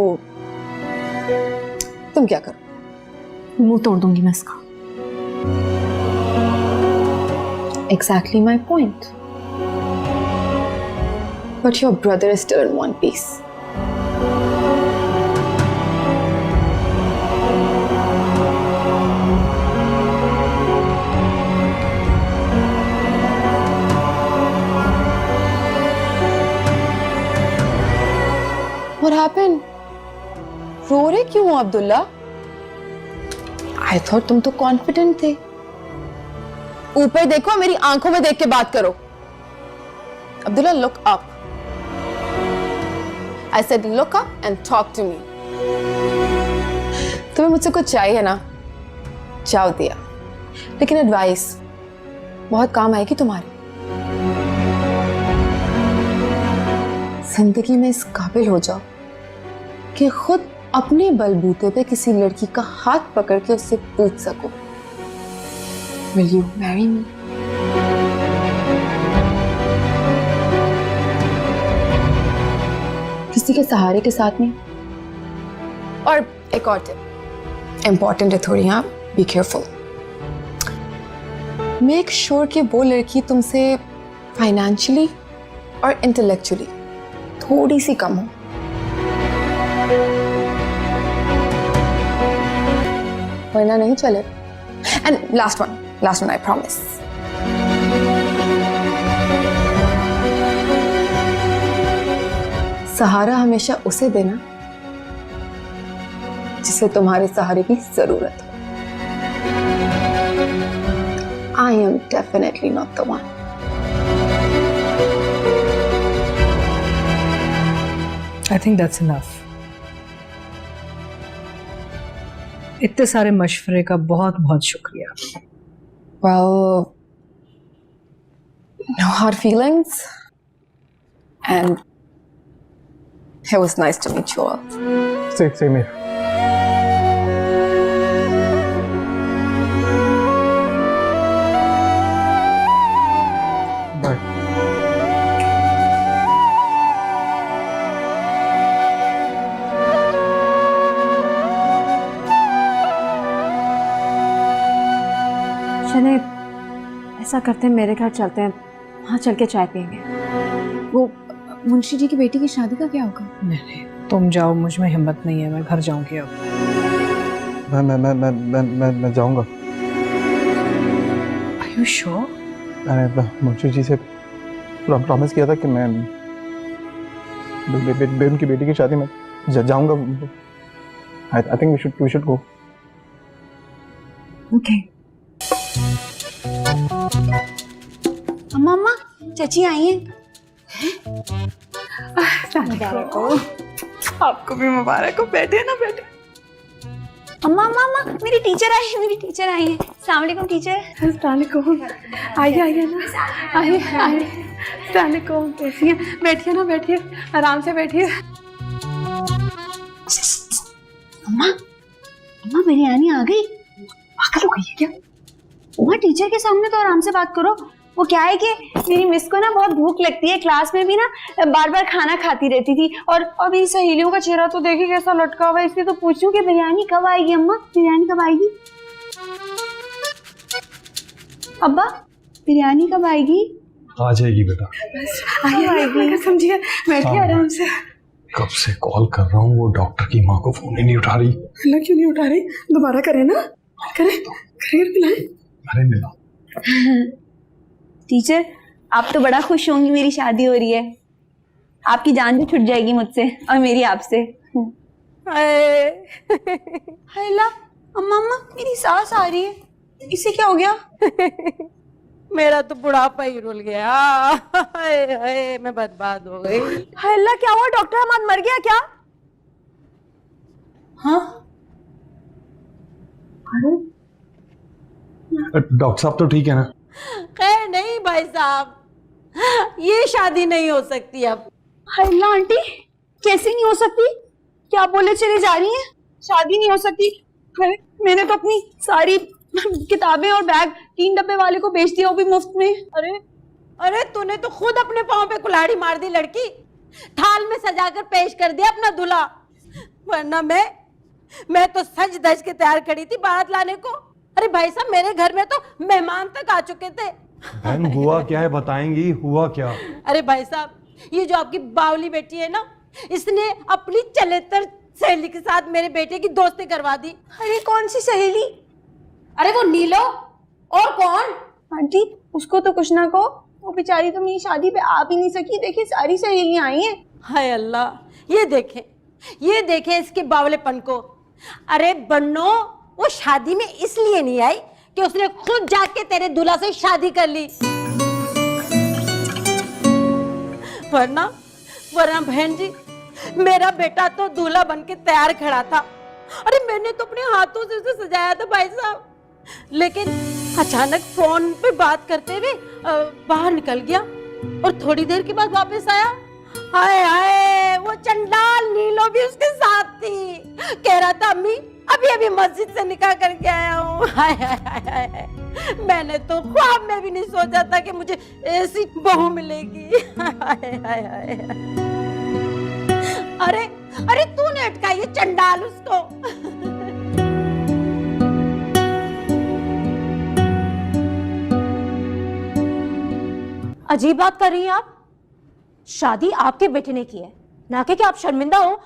तुम क्या करो? मुंह तोड़ दूंगी मैं इसका। Exactly my point. But your brother is still in one piece. What happened? रो रहे क्यों हो अब्दुल्ला? I thought तुम तो कॉन्फिडेंट थे। ऊपर देखो, मेरी आंखों में देख के बात करो। Abdullah, look up. I said look up and talk to me. तुम्हें मुझसे कुछ चाहिए ना? जाओ दिया। लेकिन एडवाइस बहुत काम आएगी तुम्हारी। जिंदगी में इस काबिल हो जाओ कि खुद अपने बलबूते पे किसी लड़की का हाथ पकड़ के उससे पूछ सको, Will you marry me? किसी के सहारे के साथ नहीं। और एक और टिप, इंपॉर्टेंट है थोड़ी, यहाँ बी केयरफुल। मेक श्योर कि वो लड़की तुमसे फाइनेंशियली और इंटेलेक्चुअली थोड़ी सी कम हो। वरना नहीं चले। And last one I promise. सहारा हमेशा उसे देना जिसे तुम्हारे सहारे की जरूरत हो। I am definitely not the one. I think that's enough. इतने सारे मशवरे का बहुत बहुत शुक्रिया। Well, no hard feelings, and it was nice to meet you all. Same here. Bye. चले, ऐसा करते हैं, मेरे घर चलते हैं, वहाँ चल के चाय पियेंगे। वो मुंशी जी की बेटी की शादी का क्या होगा? नहीं, तुम जाओ, मुझ में हिम्मत नहीं है, मैं घर जाऊंगी अब। मैं जाऊंगा। Are you sure? मैंने मुंशी जी से प्रॉमिस किया था कि मैं उनकी बेटी की शादी में जाऊंगा। I think we should go. Okay. अम्मा चाची आई हैं। आपको भी मुबारक हो। बैठे ना, बैठे। अम्मा मेरी टीचर आई है। अस्सलाम वालेकुम टीचर। आइए ना, आइए। कैसी हैं? बैठिए ना, बैठिए, आराम से बैठिए। अम्मा बिरयानी आ गई। पागल हो गई है क्या? अम्मा टीचर के सामने तो आराम से बात करो। वो क्या है कि मेरी मिस को ना बहुत भूख लगती है, क्लास में भी ना बार बार खाना खाती रहती थी, और मेरी सहेलियों का चेहरा तो देखिए कैसा लटका हुआ है, इसलिए तो पूछूं कि बिरयानी कब आएगी। अम्मा बिरयानी कब आएगी? अब्बा बिरयानी कब आएगी? आ जाएगी बेटा। आइए, समझिए, बैठिए आराम से। कब से कॉल कर रहा हूँ, वो डॉक्टर की माँ को फोन ही नहीं उठा रही। क्यों नहीं उठा रही? दोबारा करें ना, करें पिलाएं। अरे मिला। टीचर आप तो बड़ा खुश होंगी, मेरी शादी हो रही है। आपकी जान भी छुट जाएगी मुझसे और मेरी आपसे। अल्लाह, अम्मा मेरी सास आ रही है, इसे क्या हो गया? मेरा तो बुढ़ापा ही रुल गया। हाय मैं बर्बाद हो गई। अल्लाह क्या हुआ? डॉक्टर अहमद मर गया क्या? हाँ डॉक्टर साहब तो ठीक है ना? खैर नहीं भाई साहब, ये शादी नहीं हो सकती अब। अल्लाह आंटी कैसे नहीं हो सकती? क्या बोले चले जा रही हैं? शादी नहीं हो सकती? मैंने तो अपनी सारी किताबें और बैग 3 डब्बे वाले को बेच दिया, वो भी मुफ्त में। अरे तूने तो खुद अपने पाँव पे कुल्हाड़ी मार दी लड़की, थाल में सजाकर पेश कर दिया अपना दूल्हा। वरना मैं तो सज धज के तैयार खड़ी थी बारात लाने को। अरे भाई साहब मेरे घर में तो मेहमान तक आ चुके थे। बहन हुआ क्या है, बताएंगी हुआ क्या? अरे भाई साहब ये जो आपकी बावली बेटी है ना, इसने अपनी चलेतर सहेली के साथ मेरे बेटे की दोस्ती करवा दी। अरे कौन सी सहेली? अरे वो नीलो। और कौन? आंटी उसको तो कुछ ना कहो, वो बेचारी तो मेरी शादी पे आ भी नहीं सकी। देखिए सारी सहेलियां आई हैं। हाय अल्लाह, ये देखें इसके बावलेपन को। अरे बन्नो, वो शादी में इसलिए नहीं आई कि उसने खुद जाके तेरे दूल्हा से शादी कर ली, वरना बहन जी, मेरा बेटा तो दूल्हा बनके तैयार खड़ा था। अरे मैंने तो अपने हाथों से उसे सजाया था भाई साहब, लेकिन अचानक फोन पे बात करते हुए बाहर निकल गया और थोड़ी देर के बाद वापस आया। हाय हाय, वो चंडाल नीलो भी उसके साथ थी। कह रहा था अम्मी अभी मस्जिद से निकाह करके आया हूँ। हाय हाय हाय हाय, मैंने तो ख्वाब में भी नहीं सोचा था कि मुझे ऐसी बहू मिलेगी। हाय हाय हाय, अरे तूने अटकाई ये चंडाल उसको। अजीब बात कर रही हैं आप। शादी आपके बेटे ने की है, ना कि आप शर्मिंदा हो,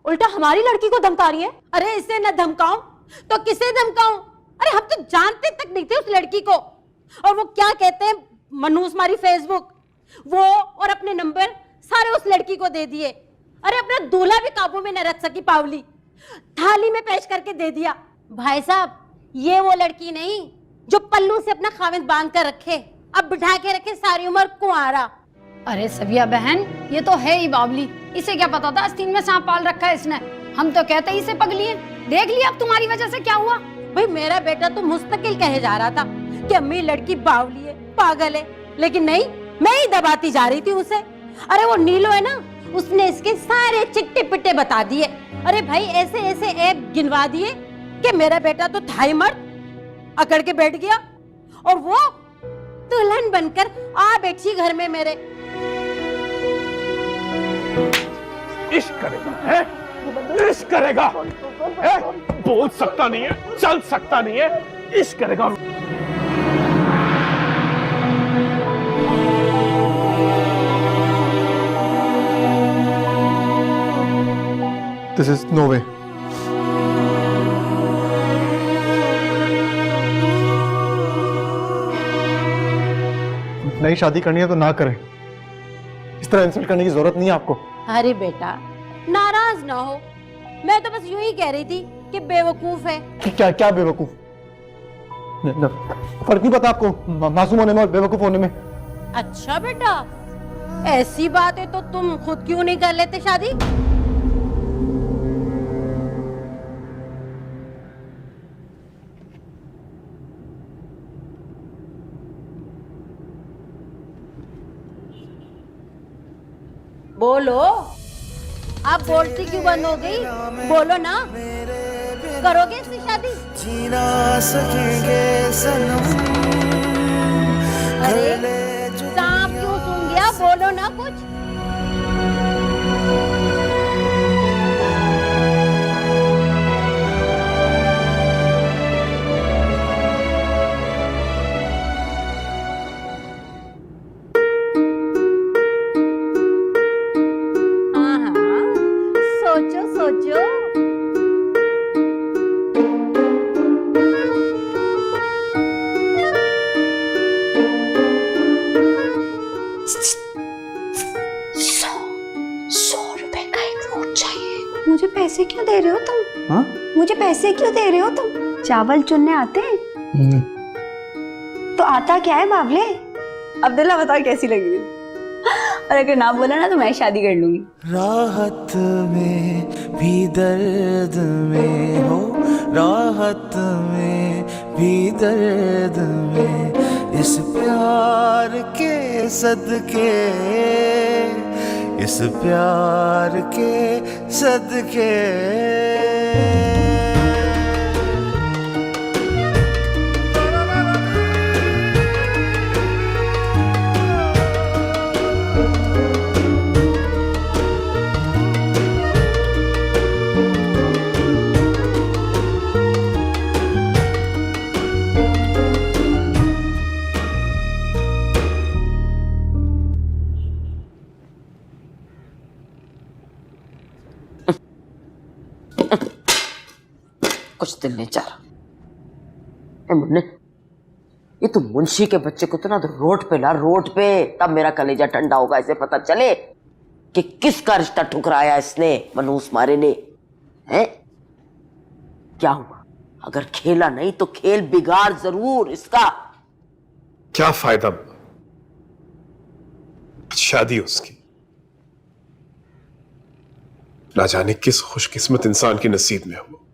उल्टा हमारी लड़की को धमका रही है। अरे इसे न धमकाऊं तो किसे धमकाऊं? अरे हम तो जानते तक नहीं थे उस लड़की को। और वो क्या कहते हैं, मनूस मारी फेसबुक, वो और अपने नंबर सारे उस लड़की को दे दिए। अरे अपना दूल्हा भी काबू में न रख सकी पावली, थाली में पेश करके दे दिया। भाई साहब, ये वो लड़की नहीं जो पल्लू से अपना खाविंद बांध कर रखे, अब बिठा के रखे सारी उम्र कुंवारा। अरे सविया बहन, ये तो है ही बावली। इसे क्या पता था आस्तीन में सांप पाल रखा है इसने। हम तो कहते ही इसे पगली है। देख लिया अब तुम्हारी वजह से क्या हुआ। भाई मेरा बेटा तो मुस्तकिल कहे जा रहा था कि अम्मी लड़की बावली है, पागल है, लेकिन नहीं, मैं ही दबाती जा रही थी उसे। अरे वो नीलो है ना, उसने इसके सारे चिट्टे पिट्टे बता दिए। अरे भाई ऐसे ऐसे ऐप गिनवा दिए कि मेरा बेटा तो था ही मर्द, अकड़ के बैठ गया और वो दुल्हन बनकर आ बैठी घर में मेरे। इश्क करेगा है? इश्क करेगा है? बोल सकता नहीं है, चल सकता नहीं है, इश्क करेगा। This is no way. नहीं शादी करनी है तो ना करें। इस तरह इंसल्ट करने की जरूरत नहीं है आपको। अरे बेटा नाराज ना हो, मैं तो बस यूं ही कह रही थी कि बेवकूफ है। क्या क्या बेवकूफ? फर्क नहीं पता आपको मासूम होने में और बेवकूफ होने में? अच्छा बेटा, ऐसी बात है तो तुम खुद क्यों नहीं कर लेते शादी? बोलो, आप बोलती क्यों बंद हो गई? बोलो ना, करोगे इससे शादी? जीना सकेंगे सनम। अरे सांप क्यों सूंघ गया? बोलो ना कुछ। सोचो सोचो। मुझे पैसे क्यों दे रहे हो तुम? हाँ? मुझे पैसे क्यों दे रहे हो तुम? चावल चुनने आते हैं? तो आता क्या है बाबले? अब्दुल्ला बताओ कैसी लगी? और अगर ना बोला ना तो मैं शादी कर लूंगी। राहत में भी दर्द में हो, राहत में भी दर्द में, इस प्यार के सदके, इस प्यार के सदके। कुछ दिल नहीं चाह रहा। मुन्ने ये तो मुंशी के बच्चे को तो ना तो रोड पे ला, रोड पे, तब मेरा कलेजा ठंडा होगा, इसे पता चले कि किसका रिश्ता ठुकराया इसने, मनूस मारे ने। हैं? क्या हुआ? अगर खेला नहीं तो खेल बिगाड़ जरूर इसका। क्या फायदा, शादी उसकी, ना जाने किस खुशकिस्मत इंसान के नसीब में हो।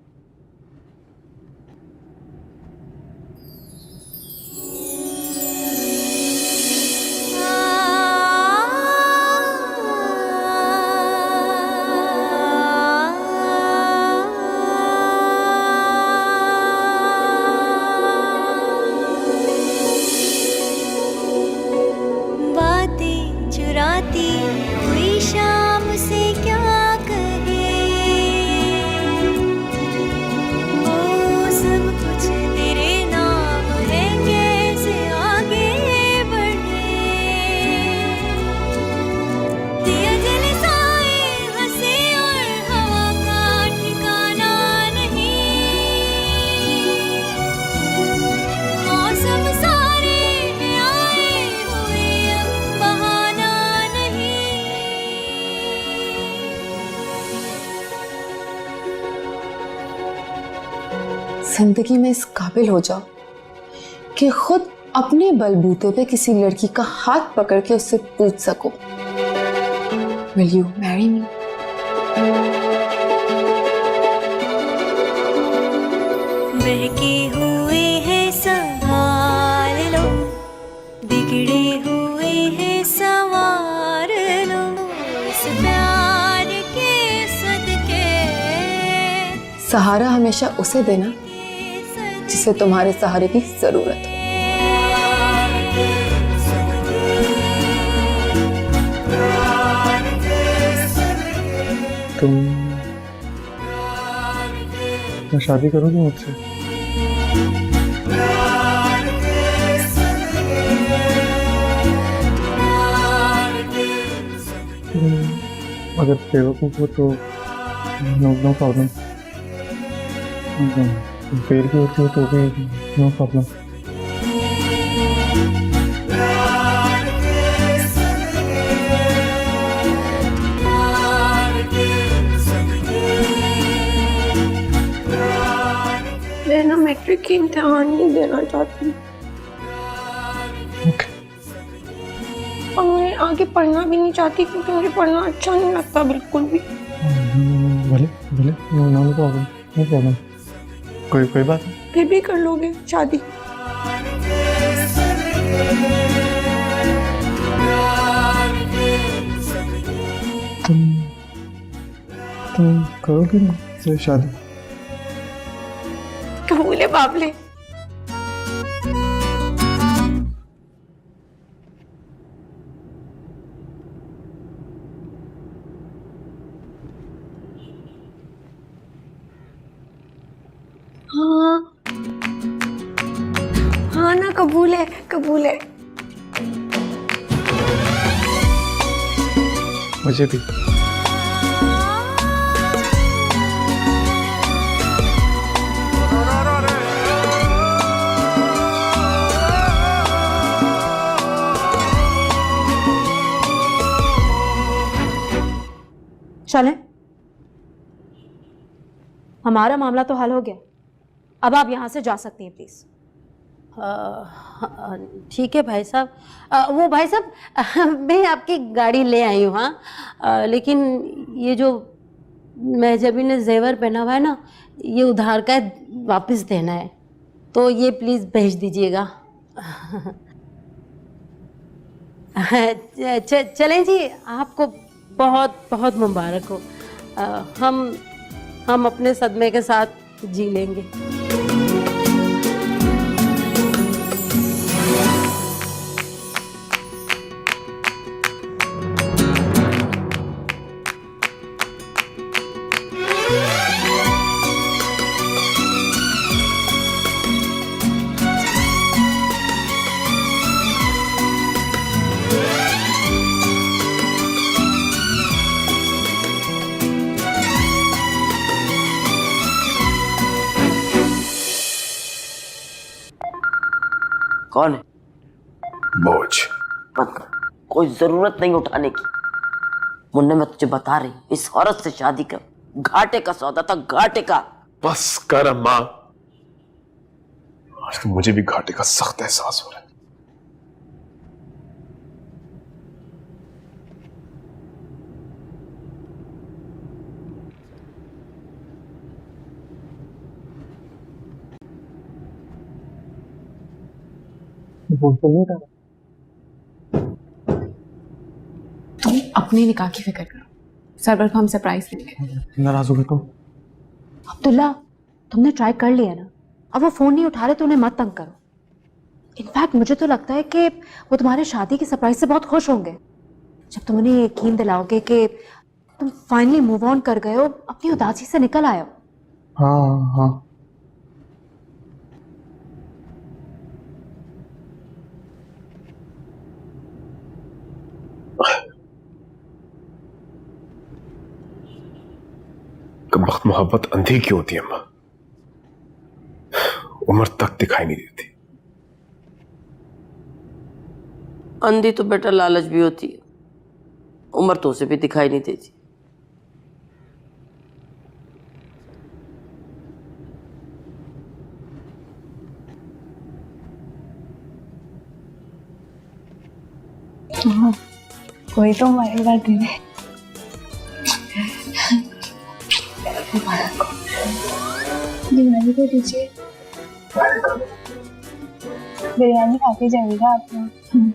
बातें चुराती हुई शाम से क्या कहे, वो सब कुछ तेरे नाम है, कैसे आगे बढ़े। दिया जल साए हंसे और हवा का ठिकाना नहीं, मौसम सारे आए हुए अब बहाना नहीं। जिंदगी में इस काबिल हो जाओ कि खुद अपने बलबूते पे किसी लड़की का हाथ पकड़ के उससे पूछ सको, विल यू मैरी मी? बहके हुए हैं संभाल लो, बिगड़े हुए हैं संवार लो, इस प्यार के सदके। सहारा हमेशा उसे देना जिसे तुम्हारे सहारे की जरूरत हो। तुम शादी करोगे मुझसे? अगर बेवकूफ हो तो नो प्रॉब्लम, फेल भी होती हो तो भी नो प्रॉब्लम। मैं ना मैट्रिक की इम्तिहान नहीं देना चाहती, और मैं आगे पढ़ना भी नहीं चाहती क्योंकि मुझे पढ़ना अच्छा नहीं लगता बिल्कुल भी। भले भले, नो प्रॉब्लम, नो प्रॉब्लम, कोई बात नहीं। फिर भी कर लोगे शादी? तुम करोगे मुझसे शादी? कबूल है बाबले। हाँ हाँ ना, कबूल है, कबूल है। मुझे भी। चलें? हमारा मामला तो हल हो गया, अब आप यहाँ से जा सकती हैं प्लीज। ठीक है भाई साहब। वो भाई साहब मैं आपकी गाड़ी ले आई हूँ। हाँ, लेकिन ये जो मेहजबी ने जेवर पहना हुआ है ना, ये उधार का वापस देना है, तो ये प्लीज़ भेज दीजिएगा। चलें जी, आपको बहुत बहुत मुबारक हो। हम अपने सदमे के साथ जी लेंगे। कौन है? बोझ। मत कर, कोई जरूरत नहीं उठाने की। मुन्ने, मैं तुझे बता रही, इस औरत से शादी कर, घाटे का सौदा था, घाटे का। बस कर अम्मा, आज तो मुझे भी घाटे का सख्त एहसास हो रहा है। तुम अपने निकाह की फिक्र करो, सरवर को हम सरप्राइज देंगे। नाराज हो गए तुम? अब्दुल्ला, तुमने ट्राई कर लिया ना, अब वो फोन नहीं उठा रहे तो उन्हें मत तंग करो। इनफैक्ट मुझे तो लगता है कि वो तुम्हारे शादी की सरप्राइज से बहुत खुश होंगे जब तुम उन्हें यकीन दिलाओगे कि तुम फाइनली मूव ऑन कर गए हो, अपनी उदासी से निकल आए हो। हाँ हाँ, कमबख्त मोहब्बत अंधी क्यों होती है अम्मा? उम्र तक दिखाई नहीं देती। अंधी तो बेटा लालच भी होती है, उम्र तो उसे भी दिखाई नहीं देती। कोई तो मरेगा तुझे। बिरयानी तो दीजिए, बिरयानी खाते जाएगा आपने।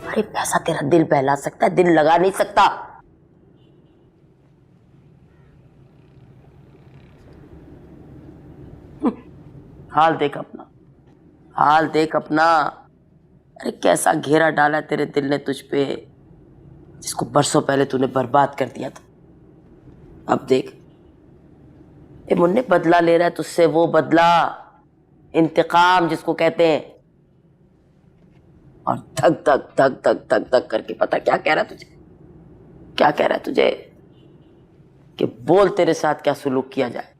अरे पैसा तेरा दिल बहला सकता है, दिल लगा नहीं सकता। हाल देख अपना, हाल देख अपना। अरे कैसा घेरा डाला है तेरे दिल ने तुझ पे, जिसको बरसों पहले तूने बर्बाद कर दिया था। अब देख, ये मुन्ने बदला ले रहा है तुझसे, वो बदला, इंतकाम जिसको कहते हैं। और धक धक धक धक धक धक करके पता क्या कह रहा है तुझे, क्या कह रहा है तुझे कि बोल तेरे साथ क्या सुलूक किया जाए।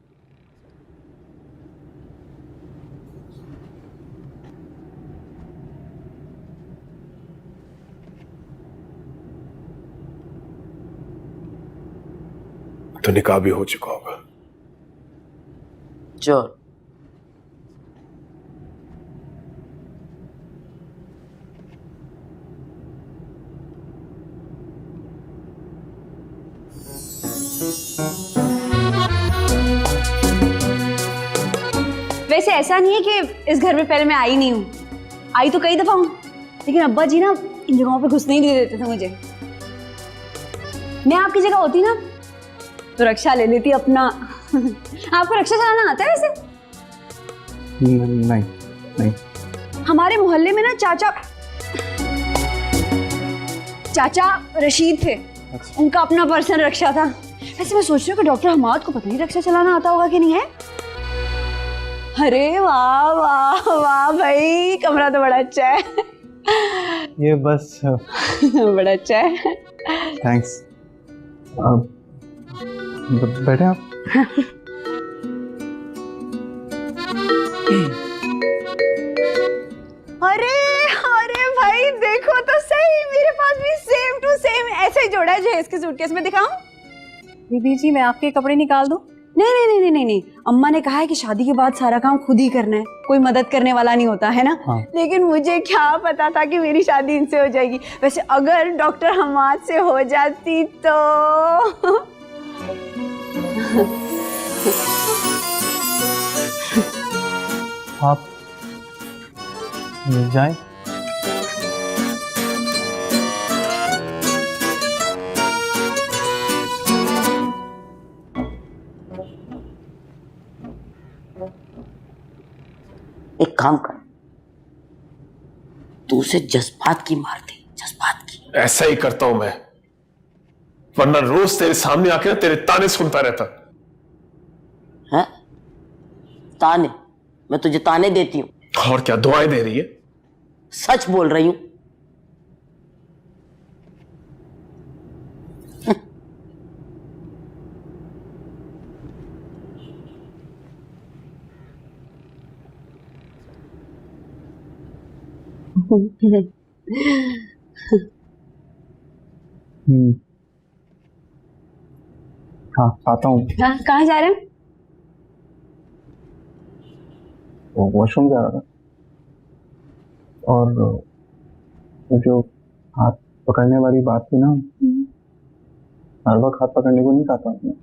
तो निकाह भी हो चुका होगा। चोर, वैसे ऐसा नहीं है कि इस घर में पहले मैं आई नहीं हूँ, आई तो कई दफा हूँ, लेकिन अब्बा जी ना इन जगहों पे घुसने ही नहीं देते थे मुझे। मैं आपकी जगह होती ना तो रक्षा ले लेती अपना। आपको रक्षा चलाना आता है वैसे? नहीं नहीं। हमारे मोहल्ले में ना चाचा रशीद थे, उनका अपना पर्सनल रक्षा था। वैसे मैं सोच रही हूँ कि डॉक्टर हमाद को पता नहीं रक्षा चलाना आता होगा कि नहीं है। अरे वाह वाह वाह भाई, कमरा तो बड़ा अच्छा है। ये बस बड़ा अच्छा है। थैंक्स। बैठे आप। अरे अरे भाई देखो तो सही, मेरे पास भी सेम टू सेम ऐसे ही जोड़ा है जो इसके सूटकेस में। दिखाऊं? दीदी जी, मैं आपके कपड़े निकाल दूं? नहीं नहीं नहीं नहीं नहीं, अम्मा ने कहा है कि शादी के बाद सारा काम खुद ही करना है, कोई मदद करने वाला नहीं होता है ना। हाँ। लेकिन मुझे क्या पता था कि मेरी शादी इनसे हो जाएगी। वैसे अगर डॉक्टर हमाद से हो जाती तो आप जाएं। एक काम कर, तू उसे जज्बात की मार दी, जज्बात की। ऐसा ही करता हूं मैं, वरना रोज तेरे सामने आके तेरे ताने सुनता रहता। हैं? ताने? मैं तुझे ताने देती हूँ? और क्या दुआएं दे रही है? सच बोल रही हूं। हाँ आता हूँ। हाँ, कहाँ जा रहे हैं? वॉशरूम जा रहा था, और वो जो हाथ पकड़ने वाली बात थी ना, हर वक्त हाथ पकड़ने को नहीं चाहता मैं।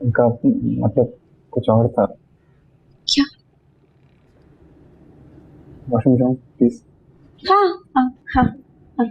उनका मतलब कुछ और था। क्या? वॉशरूम जाऊँ प्लीज? हाँ हाँ हाँ हाँ।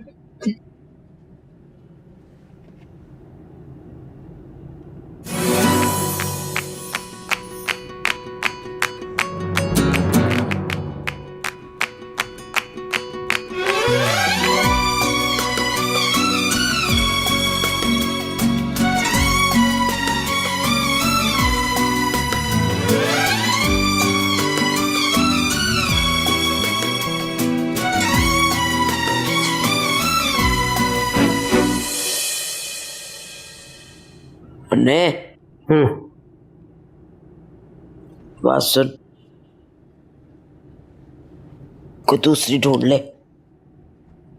ने बात सुन, कोई दूसरी ढूंढ ले।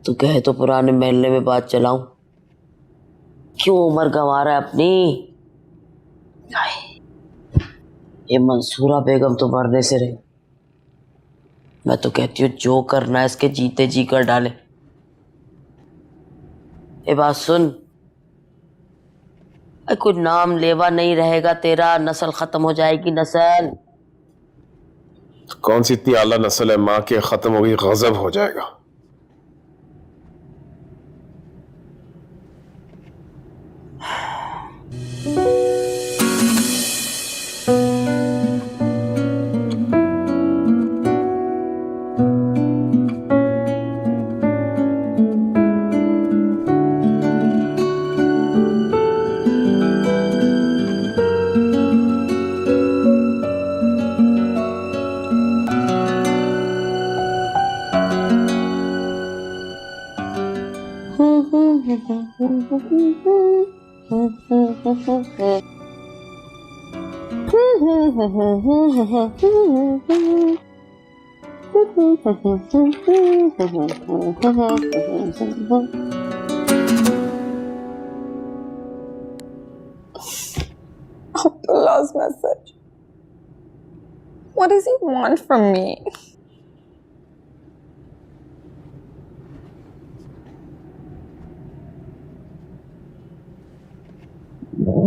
तू कहे तो पुराने महल्ले में बात चलाऊं। क्यों उम्र गंवा रहा है अपनी? ये मंसूरा बेगम तो मरने से रही। मैं तो कहती हूँ जो करना है इसके जीते जी कर डाले। ये बात सुन, कोई नाम लेवा नहीं रहेगा तेरा, नस्ल खत्म हो जाएगी, नस्ल। कौन सी इतनी आला नस्ल है, माँ के खत्म होगी, गजब हो जाएगा। Abdullah's message. What does he want from me?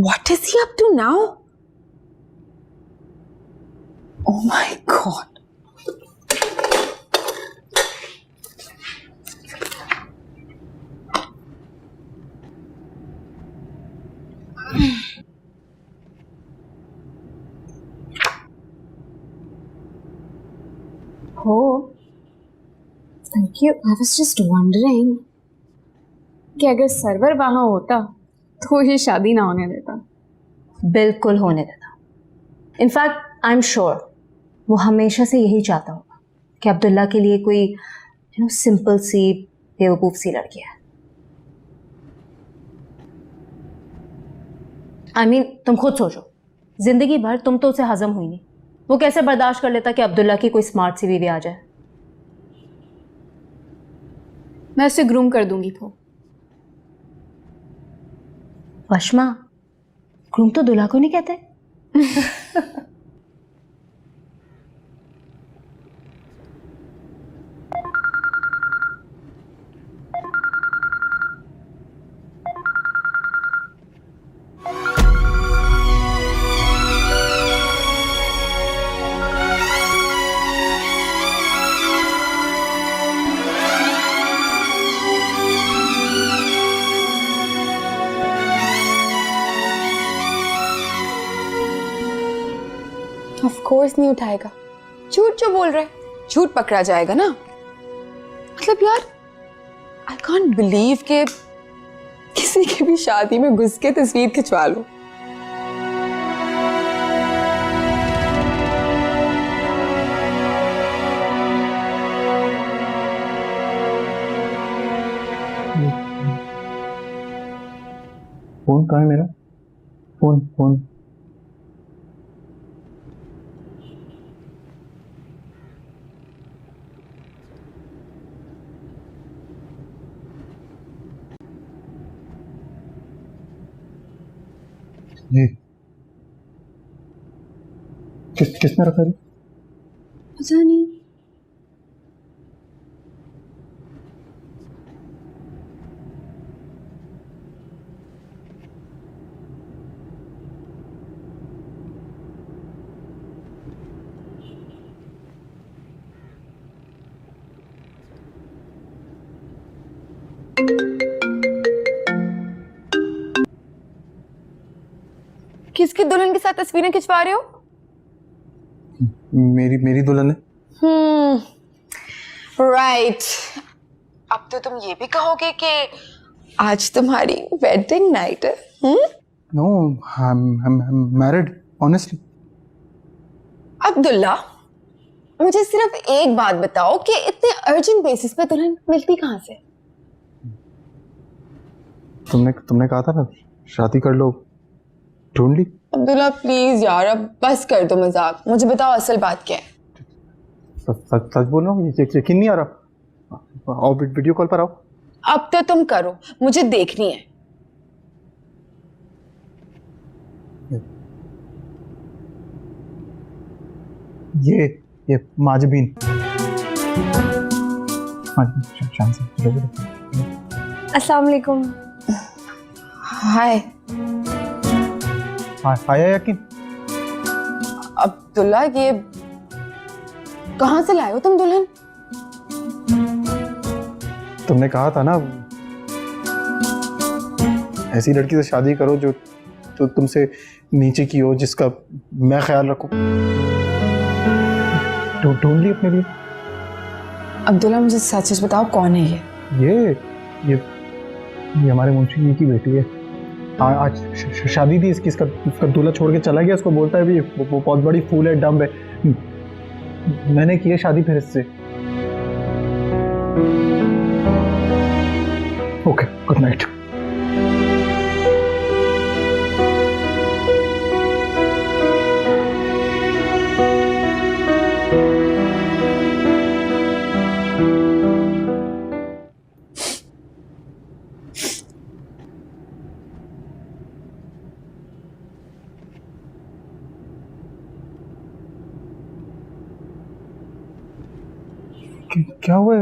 What is he up to now? Oh my God. Oh, thank you. I was just wondering कि अगर सर्वर वहां होता तो ये शादी ना होने देता। बिल्कुल होने देता। इनफैक्ट आई एम श्योर वो हमेशा से यही चाहता होगा कि अब्दुल्ला के लिए कोई सिंपल सी बेवकूफ सी लड़की है। आई मीन तुम खुद सोचो, जिंदगी भर तुम तो उसे हजम हुई नहीं, वो कैसे बर्दाश्त कर लेता कि अब्दुल्ला की कोई स्मार्ट सी बीवी आ जाए। मैं उसे ग्रूम कर दूंगी। तो वशमा, ग्रूम तो दूल्हा को नहीं कहते। ऑफ कोर्स नहीं उठाएगा। झूठ जो बोल रहा है, झूठ पकड़ा जाएगा ना। मतलब यार आई कांट बिलीव के किसी की भी शादी में घुस के तस्वीर खिंचवा लो। फोन कहाँ है मेरा? फोन फोन ये किसने रखा है? पता नहीं। किसकी दुल्हन के साथ तस्वीरें खिंचवा रहे हो? मेरी दुल्हन है। राइट। अब तो तुम ये भी कहोगे कि आज तुम्हारी वेडिंग नाइट है। No, I am married honestly. Abdullah, मुझे सिर्फ एक बात बताओ कि इतने अर्जेंट बेसिस पे दुल्हन मिलती कहाँ से? तुमने कहा था ना शादी कर लो, ढूंढ ली। अब्दुल्ला प्लीज यार, अब बस कर दो मजाक, मुझे बताओ असल बात क्या है? सच बोल रहा हूँ, यकीन नहीं आ रहा। आओ वीडियो कॉल पर आओ। अब तो तुम करो, मुझे देखनी है। ये माजबीन शाम से अस्सलाम वालेकुम। हाय। हाय यकीन। अब्दुल्ला, ये कहाँ से लाए हो तुम दुल्हन? तुमने कहा था ना ऐसी लड़की से शादी करो जो तुमसे नीचे की हो, जिसका मैं ख्याल रखूं। ढूंढ ली अपने लिए। अब्दुल्ला, मुझे सच सच बताओ, कौन है ये? ये हमारे मुंशी जी की बेटी है। आज शादी थी इसकी, इसका दूल्हा छोड़ के चला गया। इसको बोलता है भी वो बहुत बड़ी फूल है, डम्ब है। मैंने की है शादी फिर इससे। Okay, good night. क्या हुआ?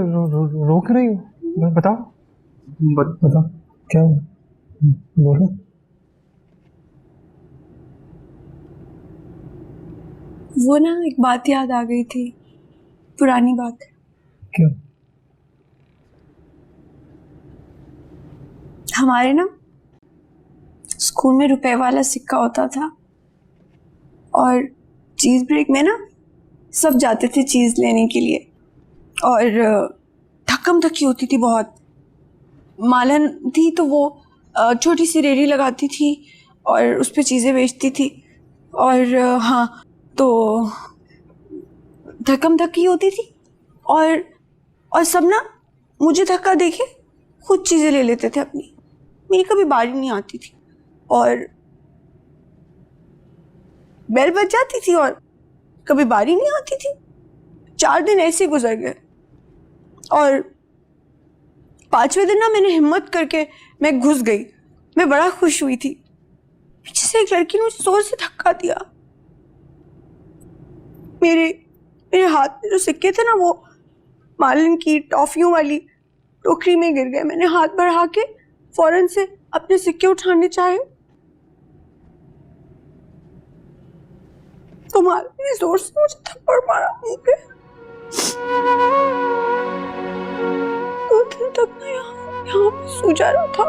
रोक रही हो? बताओ बताओ क्या हुआ, बोलो। वो ना एक बात याद आ गई थी, पुरानी बात। क्या? हमारे ना स्कूल में रुपए वाला सिक्का होता था और चीज ब्रेक में ना सब जाते थे चीज लेने के लिए, और धक्कम धक्की होती थी बहुत। मालन थी तो वो छोटी सी रेहड़ी लगाती थी और उस पर चीज़ें बेचती थी। और हाँ, तो धक्कम धक्की होती थी और सब ना मुझे धक्का देके खुद चीज़ें ले लेते थे अपनी। मेरी कभी बारी नहीं आती थी और बेल बज जाती थी और कभी बारी नहीं आती थी। 4 दिन ऐसे गुजर गए और 5वें दिन ना मैंने हिम्मत करके मैं घुस गई। मैं बड़ा खुश हुई थी। पीछे से एक लड़की ने मुझे जोर से धक्का दिया। मेरे हाथ में जो सिक्के थे ना वो मालन की टॉफियों वाली टोकरी में गिर गए। मैंने हाथ बढ़ा के फौरन से अपने सिक्के उठाने चाहे तो मालन ने जोर से मुझे थप्पड़ मारा मुंह पे। 2 दिन तक मैं यहाँ पे सो जा रहा था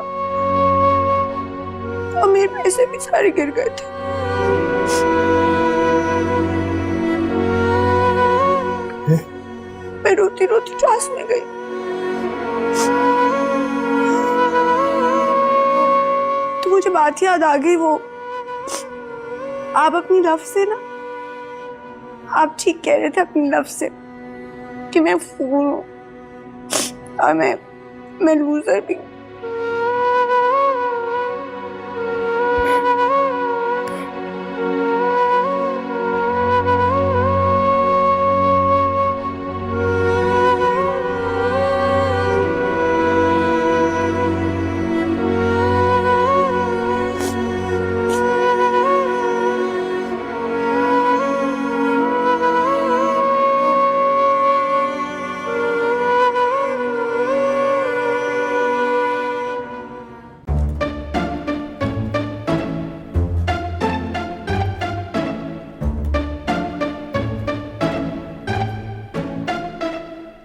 और मेरे पैसे भी सारे गिर गए थे। मैं रोती रोती क्लास में गई। बात याद आ गई, वो आप अपनी लव से ना, आप ठीक कह रहे थे अपनी लव से कि मैं फूल हूँ और मैं लूजर भी।